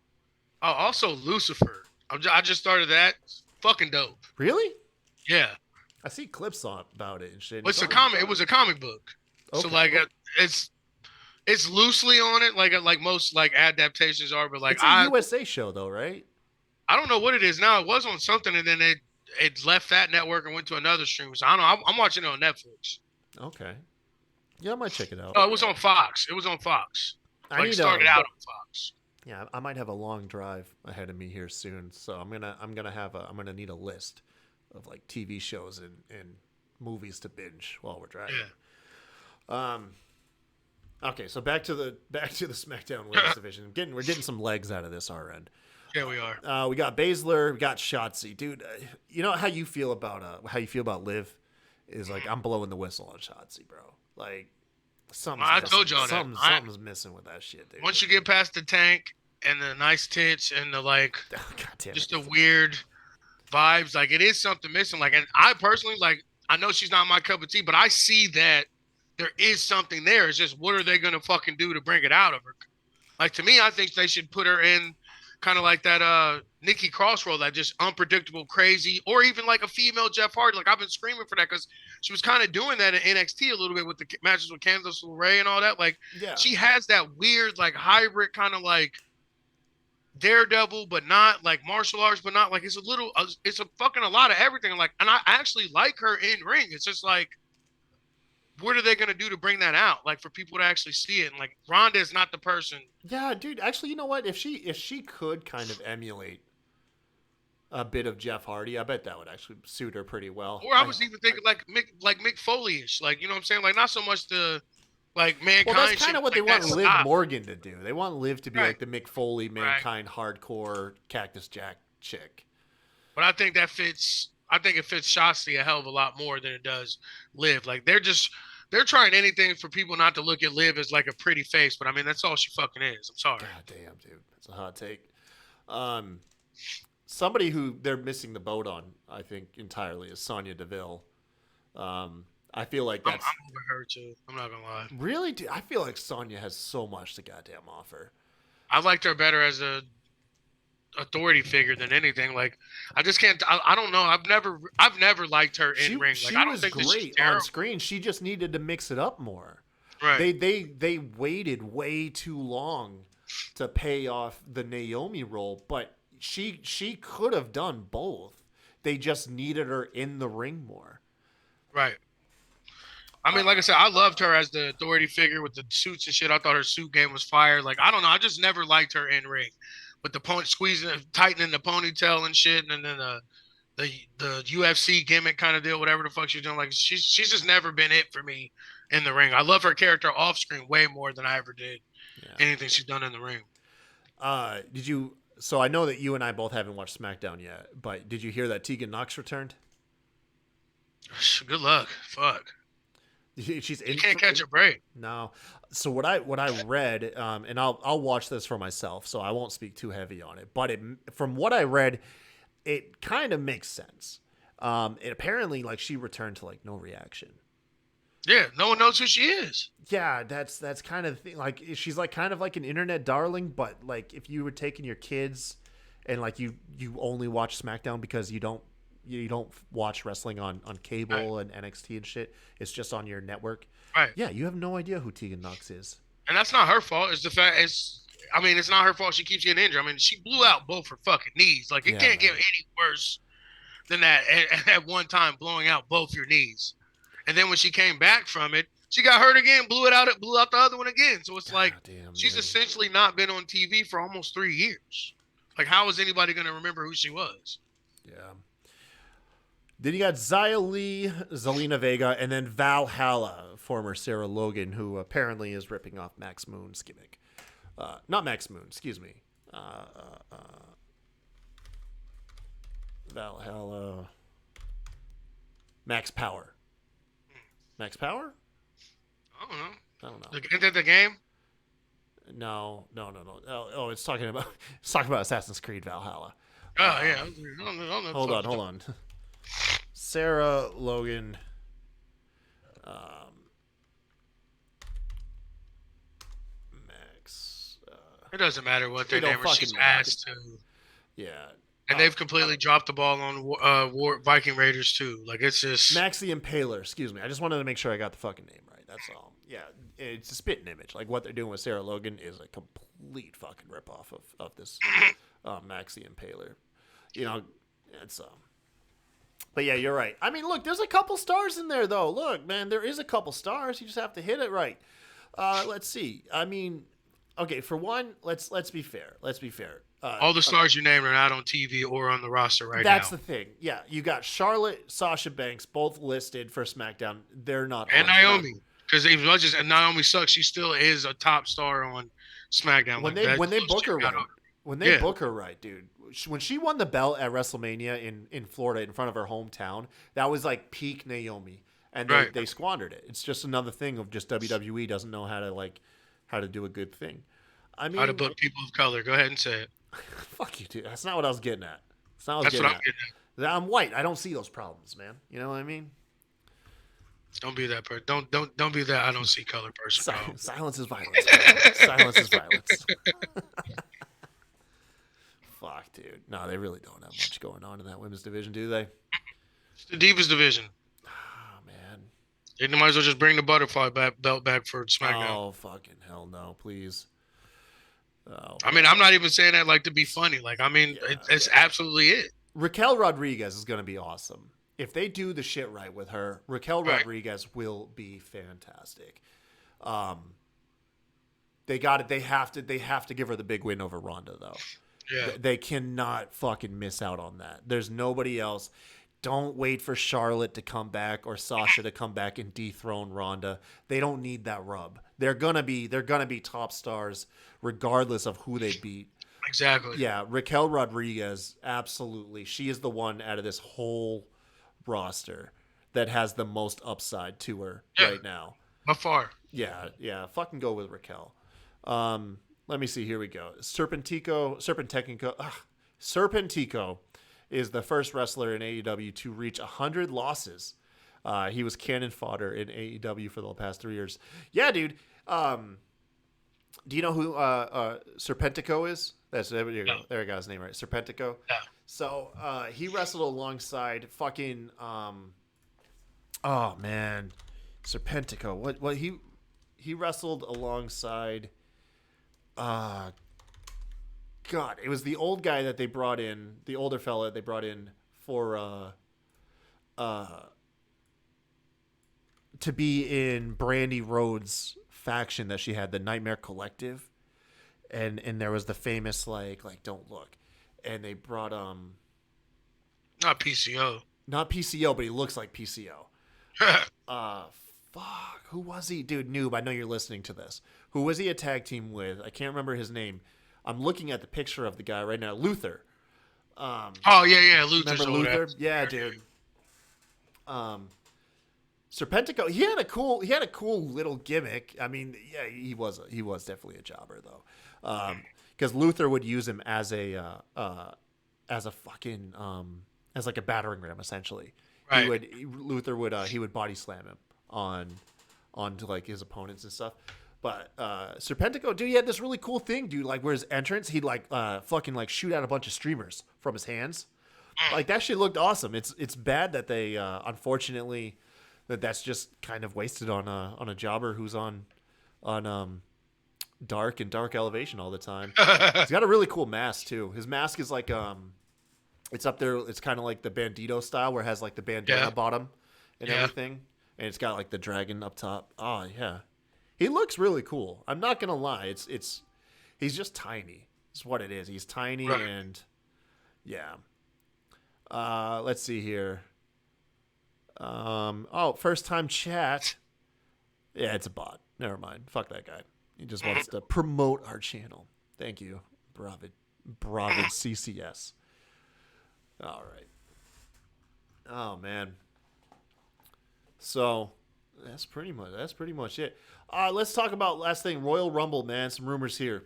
Oh, also Lucifer. I just started that. It's fucking dope. Really? Yeah. I see clips about it and shit. It's a comic. It was a comic book. Okay. So like, it's loosely on it, like most like adaptations are, but like it's a USA show though, right? I don't know what it is now. It was on something, and then it left that network and went to another stream. So I don't know. I'm watching it on Netflix. Okay. Yeah, I might check it out. Oh, it was on Fox. It started out on Fox. Yeah, I might have a long drive ahead of me here soon, so I'm gonna need a list of like TV shows and movies to binge while we're driving. Yeah. Okay, so back to the SmackDown Women's division. We're getting some legs out of this our end. Yeah, we are. We got Baszler, we got Shotzi, dude. You know how you feel about Liv? Is like I'm blowing the whistle on Shotzi, bro. Like. Something's missing with that shit, dude. Once you get past the tank and the nice tits and the like, just the weird vibes, like it is something missing. Like, and I personally, like, I know she's not my cup of tea, but I see that there is something there. It's just what are they gonna fucking do to bring it out of her? Like to me, I think they should put her in kind of like that Nikki Cross role, that just unpredictable, crazy, or even like a female Jeff Hardy. Like I've been screaming for that because she was kind of doing that in NXT a little bit with the matches with Candice LeRae and all that. Like she has that weird like hybrid kind of like Daredevil, but not like martial arts, but not like it's a fucking a lot of everything. Like, and I actually like her in ring. It's just like, what are they gonna do to bring that out? Like for people to actually see it. And like Ronda is not the person. Yeah, dude. Actually, you know what? If she could kind of emulate a bit of Jeff Hardy, I bet that would actually suit her pretty well. Or I was even thinking like Mick Foley-ish. Like, you know what I'm saying? Like not so much the like Mankind. Well, that's kind of what like they want Liv Morgan to do. They want Liv to be like the Mick Foley, Mankind, hardcore Cactus Jack chick. But I think that fits. I think it fits Shotzi a hell of a lot more than it does Liv. Like they're trying anything for people not to look at Liv as like a pretty face. But I mean, that's all she fucking is. I'm sorry. God damn, dude, that's a hot take. Somebody who they're missing the boat on, I think, entirely is Sonya Deville. I feel like that's. I'm over her too. I'm not gonna lie. Really, dude, I feel like Sonya has so much to goddamn offer. I liked her better as a authority figure than anything. Like I just can't. I don't know. I've never liked her in ring. Like I don't think great on screen. She just needed to mix it up more. Right. They waited way too long to pay off the Naomi role, but she could have done both. They just needed her in the ring more. Right. I mean, like I said, I loved her as the authority figure with the suits and shit. I thought her suit game was fire. Like, I don't know. I just never liked her in ring with the tightening the ponytail and shit. And then the UFC gimmick kind of deal, whatever the fuck she's doing. Like, she's just never been it for me in the ring. I love her character off screen way more than I ever did anything she's done in the ring. So I know that you and I both haven't watched SmackDown yet, but did you hear that Tegan Nox returned? Good luck. Fuck. You can't catch a break. No. So what I read, and I'll watch this for myself, so I won't speak too heavy on it. But from what I read, it kind of makes sense. It apparently like she returned to like no reaction. Yeah, no one knows who she is. Yeah, that's kind of the thing. Like she's like kind of like an internet darling, but like if you were taking your kids and like you only watch SmackDown because you don't watch wrestling on cable and NXT and shit. It's just on your network. Right. Yeah, you have no idea who Tegan Nox is. And that's not her fault. It's the fact it's not her fault she keeps getting injured. I mean, she blew out both her fucking knees. Like it can't get any worse than that at one time, blowing out both your knees. And then when she came back from it, she got hurt again, blew out the other one again. So it's she's essentially not been on TV for almost 3 years. Like how is anybody going to remember who she was? Yeah. Then you got Xia Li, Zelina Vega, and then Valhalla, former Sarah Logan, who apparently is ripping off Max Moon's gimmick. Not Max Moon, excuse me. Valhalla. Max Power. Max Power? I don't know. Like, isn't that the game? No. Oh, it's talking about Assassin's Creed Valhalla. Oh yeah. I don't know. Hold on. Sarah Logan. Max. It doesn't matter what their name is. She's asked to. Yeah. And they've completely dropped the ball on Viking Raiders too. Like it's just Max the Impaler. Excuse me. I just wanted to make sure I got the fucking name right. That's all. Yeah, it's a spitting image. Like what they're doing with Sarah Logan is a complete fucking ripoff of this Max the Impaler. You know, it's But yeah, you're right. I mean, look, there's a couple stars in there though. Look, man, there is a couple stars. You just have to hit it right. Let's see. I mean, okay, for one, let's be fair. all the stars you named are not on TV or on the roster now. That's the thing. Yeah, you got Charlotte, Sasha Banks, both listed for SmackDown. They're not. And Naomi, because as much as Naomi sucks, she still is a top star on SmackDown. When they book her right, book her right, dude. When she won the belt at WrestleMania in Florida in front of her hometown, that was like peak Naomi, and they squandered it. It's just another thing of just WWE doesn't know how to do a good thing. I mean, how to book people of color. Go ahead and say it. Fuck you, dude. That's not what I was getting at. That's what I'm getting at. I'm white. I don't see those problems, man. You know what I mean? Don't be that person. Don't be that I don't see color person, bro. Silence is violence. Bro. Silence is violence. Fuck, dude. No, they really don't have much going on in that women's division, do they? It's the Divas division. Oh, man. They might as well just bring the butterfly belt back for SmackDown. Oh, fucking hell no, please. Oh. I mean, I'm not even saying that like to be funny. Like, I mean, it's absolutely it. Raquel Rodriguez is going to be awesome. If they do the shit right with her, Raquel Rodriguez will be fantastic. They got it. They have to give her the big win over Ronda, though. Yeah. They cannot fucking miss out on that. There's nobody else. Don't wait for Charlotte to come back or Sasha to come back and dethrone Ronda. They don't need that rub. They're gonna be top stars regardless of who they beat. Exactly. Yeah, Raquel Rodriguez, absolutely. She is the one out of this whole roster that has the most upside to her right now. By far. Yeah. Fucking go with Raquel. Let me see. Here we go. Serpentico is the first wrestler in AEW to reach 100 losses. He was cannon fodder in AEW for the past 3 years. Yeah, dude. Do you know who Serpentico is? There you go. There you got his name right. Serpentico. Yeah. So he wrestled alongside fucking. Oh man, Serpentico. What he wrestled alongside. God, it was the old guy that they brought in, the older fella they brought in for to be in Brandy Rhodes' faction that she had, the Nightmare Collective, and there was the famous like don't look, and they brought not PCO, but he looks like PCO. Fuck, who was he? Dude, noob, I know you're listening to this. Who was he a tag team with? I can't remember his name. I'm looking at the picture of the guy right now. Luther. Oh, yeah. Luther's remember Luther? Yeah, dude. Serpentico, he had a cool little gimmick. I mean, yeah, he was definitely a jobber though. Because Luther would use him as a fucking as like a battering ram essentially. Right. Luther would body slam him onto like his opponents and stuff. But Serpentico, dude, he had this really cool thing, dude. Like where his entrance, he'd like fucking like shoot out a bunch of streamers from his hands. Like that shit looked awesome. It's bad that they unfortunately that's just kind of wasted on a jobber who's on dark elevation all the time. He's got a really cool mask too. His mask is like it's up there. It's kind of like the Bandito style where it has like the bandana bottom and everything, and it's got like the dragon up top. Oh yeah. He looks really cool. I'm not gonna lie. He's just tiny. It's what it is. He's tiny and yeah. Let's see here. First time chat. Yeah, it's a bot. Never mind. Fuck that guy. He just wants to promote our channel. Thank you, Bravid CCS. All right. Oh man. So that's pretty much it. Let's talk about last thing, Royal Rumble, man. Some rumors here.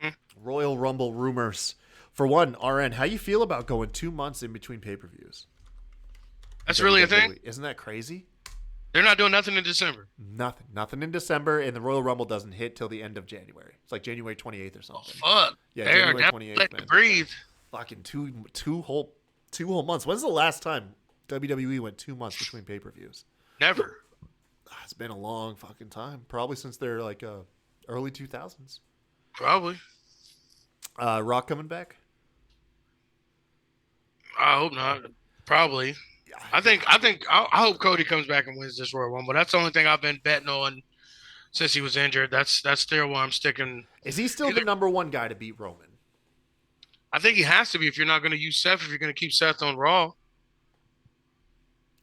Mm-hmm. Royal Rumble rumors. For one, RN, how you feel about going 2 months in between pay-per-views? That's really a thing? Isn't that crazy? They're not doing nothing in December. Nothing in December, and the Royal Rumble doesn't hit till the end of January. It's like January 28th or something. Oh, fuck. Yeah, January 28th, let man. Breathe. Fucking two whole months. When's the last time WWE went 2 months between pay-per-views? Never. It's been a long fucking time. Probably since they're like early 2000s. Probably. Rock coming back? I hope not. Probably. I hope Cody comes back and wins this Royal Rumble. That's the only thing I've been betting on since he was injured. That's still where I'm sticking. Is he still the number one guy to beat Roman? I think he has to be if you're not going to use Seth, if you're going to keep Seth on Raw.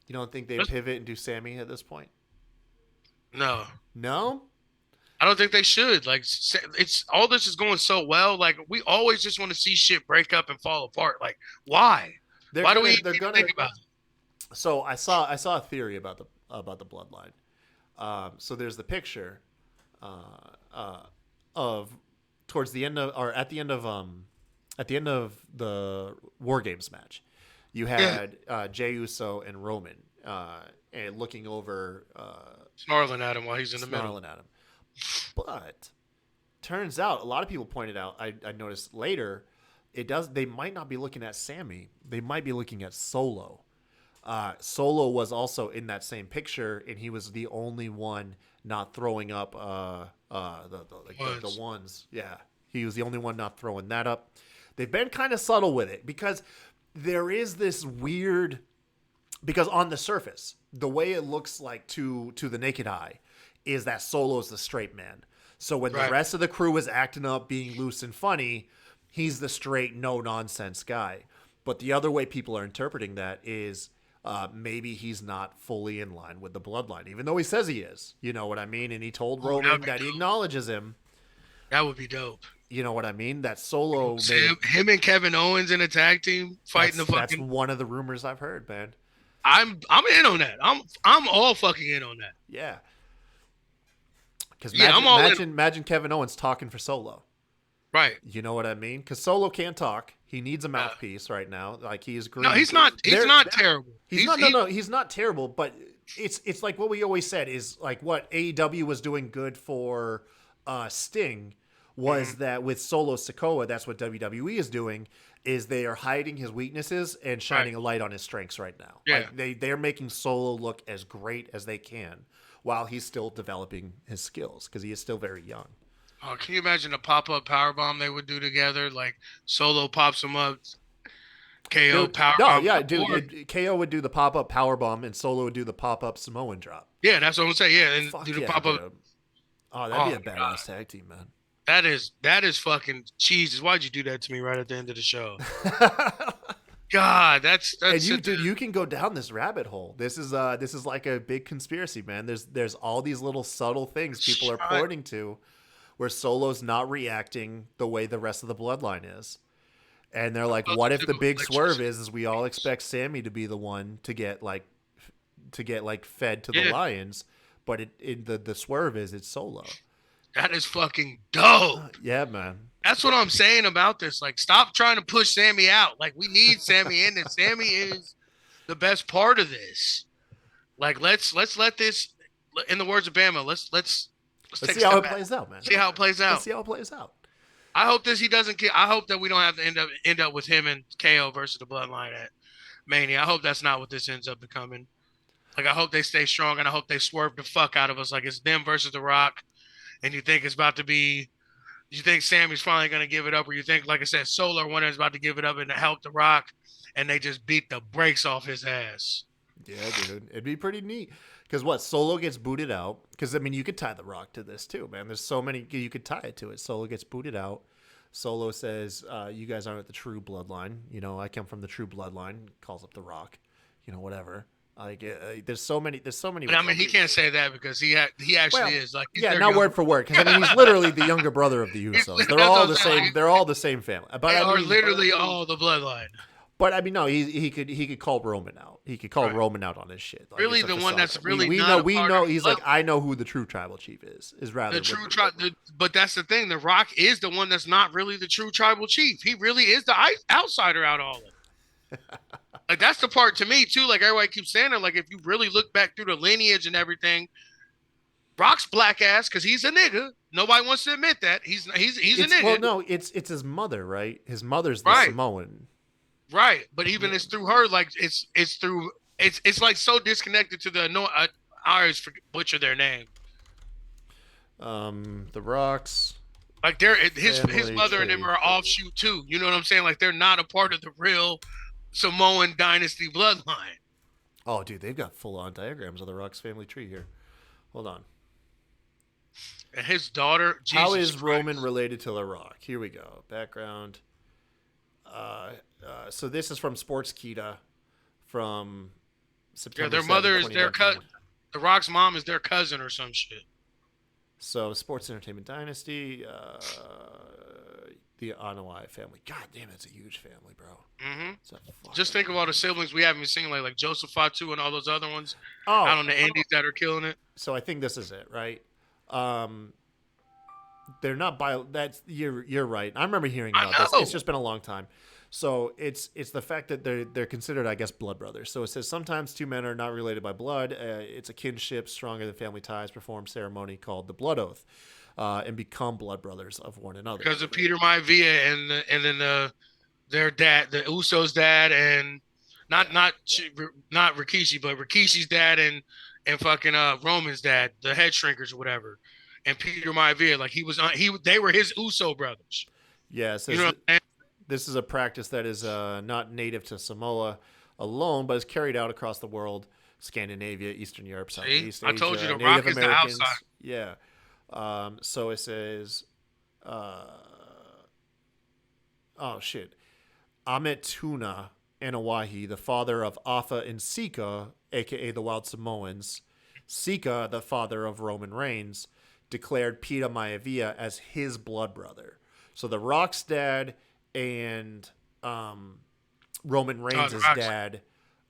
You don't think they pivot and do Sammy at this point? No. No? I don't think they should. Like, it's all this is going so well. Like, we always just want to see shit break up and fall apart. Like, why? Why do we even think about it? So I saw a theory about the bloodline. So there's the picture of towards the end of, or at the end of the War Games match, you had Jey Uso and Roman and looking over, snarling at him while he's in the middle. snarling at him. But turns out, a lot of people pointed out, I noticed later, they might not be looking at Sammy. They might be looking at Solo. Solo was also in that same picture, and he was the only one not throwing up the ones. Yeah, he was the only one not throwing that up. They've been kind of subtle with it because there is this weird, because on the surface, the way it looks like to the naked eye is that Solo's the straight man. So when the rest of the crew is acting up, being loose and funny, he's the straight, no-nonsense guy. But the other way people are interpreting that is maybe he's not fully in line with the bloodline, even though he says he is. You know what I mean? And he told Roman that he acknowledges him. That would be dope. You know what I mean? That Solo... him and Kevin Owens in a tag team fighting the fucking... That's one of the rumors I've heard, man. I'm in on that. I'm all fucking in on that. Yeah. Because imagine Kevin Owens talking for Solo. Right. You know what I mean? Because Solo can't talk. He needs a mouthpiece right now. Like, he is green. No, he's not. He's not terrible. He's not terrible. But it's like what we always said is like what AEW was doing good for Sting was that with Solo Sikoa, that's what WWE is doing. Is they are hiding his weaknesses and shining a light on his strengths right now. Yeah. Like they're making Solo look as great as they can while he's still developing his skills because he is still very young. Oh, can you imagine the pop-up powerbomb they would do together? Like Solo pops him up, KO powerbomb. No, yeah, dude. KO would do the pop-up powerbomb and Solo would do the pop-up Samoan drop. Yeah, that's what I'm saying. Yeah, and Fuck do the yeah, pop-up. dude. Oh, that'd be a badass tag team, man. That is fucking Jesus. Why'd you do that to me right at the end of the show? God, that's and you can go down this rabbit hole. This is like a big conspiracy, man. There's all these little subtle things people are pointing to where Solo's not reacting the way the rest of the bloodline is. And they're like, what if the big swerve is we all expect Sammy to be the one to get fed to the lions, but the swerve is it's Solo. That is fucking dope. Yeah, man. That's what I'm saying about this. Like, stop trying to push Sammy out. Like, we need Sammy in, and Sammy is the best part of this. Like, let's let this, in the words of Bama, let's see how it plays out, man. See how it plays out. Let's see how it plays out. I hope he doesn't get. I hope that we don't have to end up with him and KO versus the Bloodline at Mania. I hope that's not what this ends up becoming. Like, I hope they stay strong, and I hope they swerve the fuck out of us. Like, it's them versus The Rock. And you think it's about to be, you think Sammy's finally going to give it up, or you think, like I said, Solo one is about to give it up and to help The Rock, and they just beat the brakes off his ass. Yeah, dude. It'd be pretty neat. Because what, Solo gets booted out. Because, I mean, you could tie The Rock to this too, man. There's so many, you could tie it to it. Solo gets booted out. Solo says, you guys aren't the true bloodline. You know, I come from the true bloodline. Calls up The Rock. You know, whatever. Like there's so many. But I mean, he can't say that because he actually is like. Yeah, not word for word. Because I mean, he's literally the younger brother of the Usos. They're all the same. They're all the same family. But they are literally all the bloodline. But I mean, no, he could call Roman out. He could call Roman out on his shit. Like, really, the one that's really we know. He's like, I know who the true tribal chief is. Is rather the true but that's the thing. The Rock is the one that's not really the true tribal chief. He really is the outsider out of all of it. Like, that's the part to me too. Like, everybody keeps saying it. Like, if you really look back through the lineage and everything, Rock's black ass because he's a nigga. Nobody wants to admit that he's a nigga. Well, no, it's his mother, right? His mother's the Samoan, right? But even it's through her. Like, it's like so disconnected to the I always butcher their name. The Rock's. Like, his mother and them are offshoot too. You know what I'm saying? Like, they're not a part of the real Samoan dynasty bloodline. Oh, dude, they've got full-on diagrams of the Rock's family tree here. Hold on. And his daughter. How is Roman related to The Rock? Here we go. Background. So this is from Sportskeeda from September. Yeah, their mother is their cousin. The Rock's mom is their cousin or some shit. So Sports Entertainment Dynasty. The Anoa'i family. God damn, it's a huge family, bro. Mm-hmm. Just think of all the siblings we haven't seen, like Joseph Fatu and all those other ones out on the Indies that are killing it. So I think this is it, right? They're not bio. That's you're right. I remember hearing about I this. know. It's just been a long time. So it's the fact that they're considered, I guess, blood brothers. So it says sometimes two men are not related by blood. It's a kinship stronger than family ties. Perform ceremony called the blood oath, and become blood brothers of one another. Because of Peter Maivia and then their dad, the Usos' dad, and not Rikishi, but Rikishi's dad and fucking Roman's dad, the head shrinkers or whatever, and Peter Maivia, like they were his Uso brothers. Yeah, it says You know what I'm saying? this is a practice that is not native to Samoa alone, but is carried out across the world: Scandinavia, Eastern Europe, Southeast Asia. I told you the Native Rock is the Americans. outside. Yeah. So it says, oh shit, Ametuna Anawahi, the father of Afa and Sika, aka the Wild Samoans, Sika, the father of Roman Reigns, declared Peter Maivia as his blood brother. So the Rock's dad and Roman Reigns' dad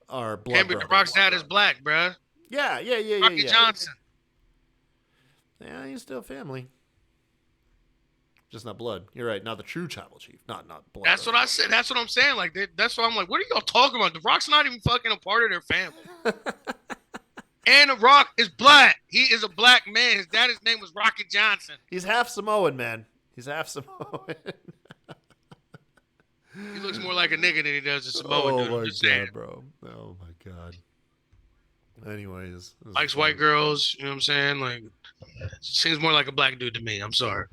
are blood brothers. The Rock's dad is black, bruh. Yeah. Rocky Johnson. Yeah, he's still family. Just not blood. You're right. Not the true tribal chief. Not blood. That's what I said. That's what I'm saying. Like that's what I'm like. What are y'all talking about? The Rock's not even fucking a part of their family. And The Rock is black. He is a black man. His dad's name was Rocky Johnson. He's half Samoan, man. He's half Samoan. He looks more like a nigga than he does a Samoan dude. Oh my saying. god, bro. Oh my god. Anyways, Likes white girls. You know what I'm saying? Like, seems more like a black dude to me. I'm sorry.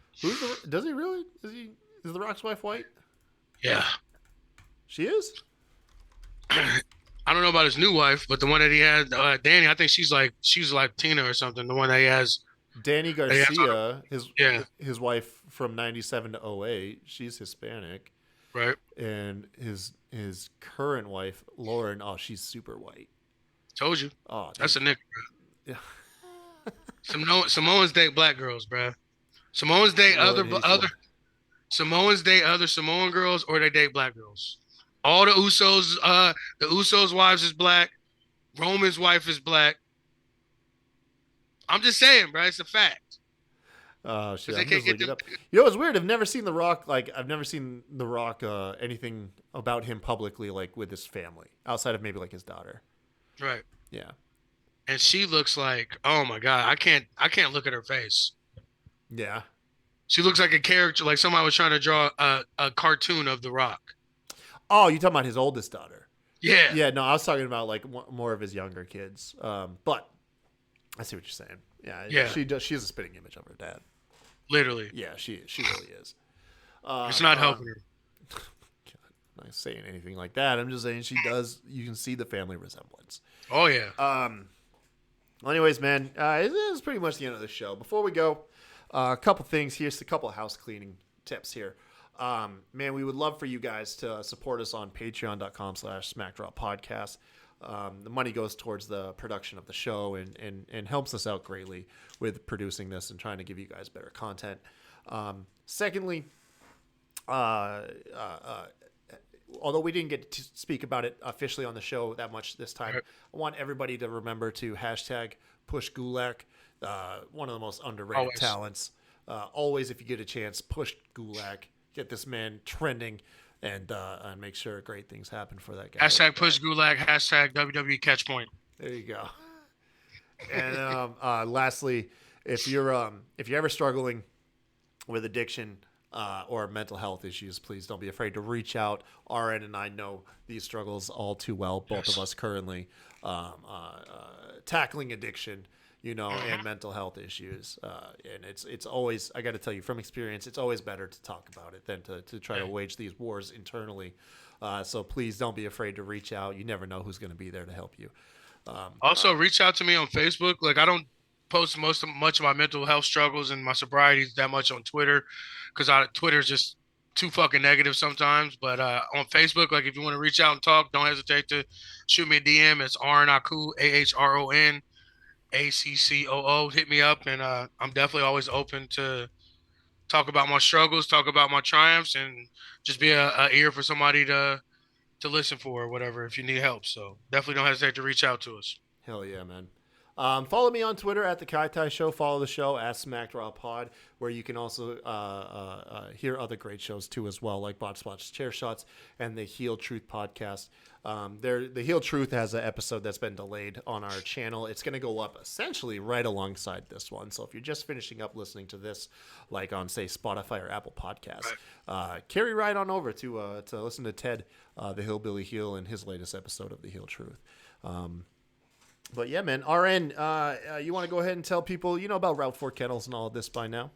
Does he really? Is the Rock's wife white? Yeah. She is? I don't know about his new wife, but the one that he had, Danny, I think she's Latina or something. The one that he has. Danny Garcia, his wife from 97 to 08, she's Hispanic. Right. And his current wife, Lauren, she's super white. Told you. Oh, that's a nigga, bro. Yeah. Samoans date black girls, bro. Samoans date Samoans date other Samoan girls, or they date black girls. All the Usos' wives is black. Roman's wife is black. I'm just saying, bro. It's a fact. Oh shit! I'm just looking it up. You know, it's weird. I've never seen The Rock. I've never seen The Rock anything about him publicly, like with his family, outside of maybe like his daughter. Right. Yeah. And she looks like, oh my god, I can't look at her face. Yeah. She looks like a character, like somebody was trying to draw a cartoon of The Rock. Oh, you talking about his oldest daughter? Yeah. Yeah. No, I was talking about like more of his younger kids. But I see what you're saying. Yeah. Yeah. She does. She is a spitting image of her dad. Literally. Yeah. She really is. It's not helping her. I'm not saying anything like that. I'm just saying she does. You can see the family resemblance. Oh yeah. Well, anyways, man, this is pretty much the end of the show. Before we go, a couple things. Here's a couple of house cleaning tips here. Man, we would love for you guys to support us on patreon.com/SmackDrawPodcast. The money goes towards the production of the show and helps us out greatly with producing this and trying to give you guys better content. Secondly, although we didn't get to speak about it officially on the show that much this time, I want everybody to remember to hashtag push Gulak, one of the most underrated talents. Always, if you get a chance, push Gulak, get this man trending, and make sure great things happen for that guy. Hashtag push Gulak, hashtag WWE Catchpoint. There you go. And lastly, if you're ever struggling with addiction or mental health issues, please don't be afraid to reach out. RN and I know these struggles all too well. Both of us currently tackling addiction, and mental health issues. And it's always, I got to tell you from experience, it's always better to talk about it than to try to wage these wars internally. So please don't be afraid to reach out. You never know who's going to be there to help you. Also, reach out to me on Facebook. Like, I don't post much of my mental health struggles and my sobriety that much on Twitter, because Twitter's just too fucking negative sometimes. But on Facebook, like, if you want to reach out and talk, don't hesitate to shoot me a DM. It's Arnaku, AHRONACCOO. Hit me up, and I'm definitely always open to talk about my struggles, talk about my triumphs, and just be a ear for somebody to listen for or whatever if you need help. So definitely don't hesitate to reach out to us. Hell yeah, man. Follow me on Twitter at The Kai Tai Show. Follow the show at SmackDown's Pod, where you can also hear other great shows too as well, like Bot Spots, Chair Shots, and the Heel Truth podcast. The Heel Truth has an episode that's been delayed on our channel. It's going to go up essentially right alongside this one. So if you're just finishing up listening to this, like on, say, Spotify or Apple Podcasts, carry right on over to listen to Ted, the Hillbilly Heel, and his latest episode of The Heel Truth. But yeah, man, RN, you want to go ahead and tell people, about Route 4 Kennels and all of this by now?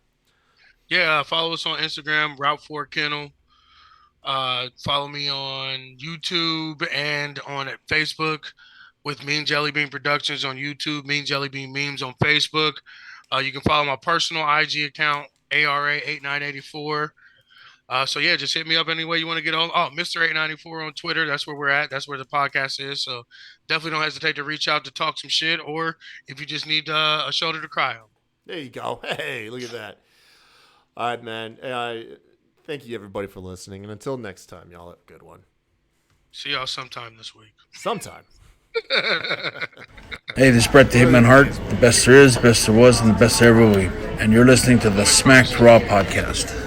Yeah, follow us on Instagram, Route 4 Kennel. Follow me on YouTube and on Facebook with Mean Jelly Bean Productions on YouTube, Mean Jelly Bean Memes on Facebook. You can follow my personal IG account, ARA8984. So yeah, just hit me up any way you want to get on. Oh, Mr. 894 on Twitter. That's where we're at. That's where the podcast is. So definitely don't hesitate to reach out to talk some shit, or if you just need a shoulder to cry on. There you go. Hey, look at that. All right, man. Thank you, everybody, for listening. And until next time, y'all have a good one. See y'all sometime this week. Sometime. Hey, this is Brett the Hitman Hart, the best there is, best there was, and the best there ever will be. And you're listening to the Smacked Raw podcast.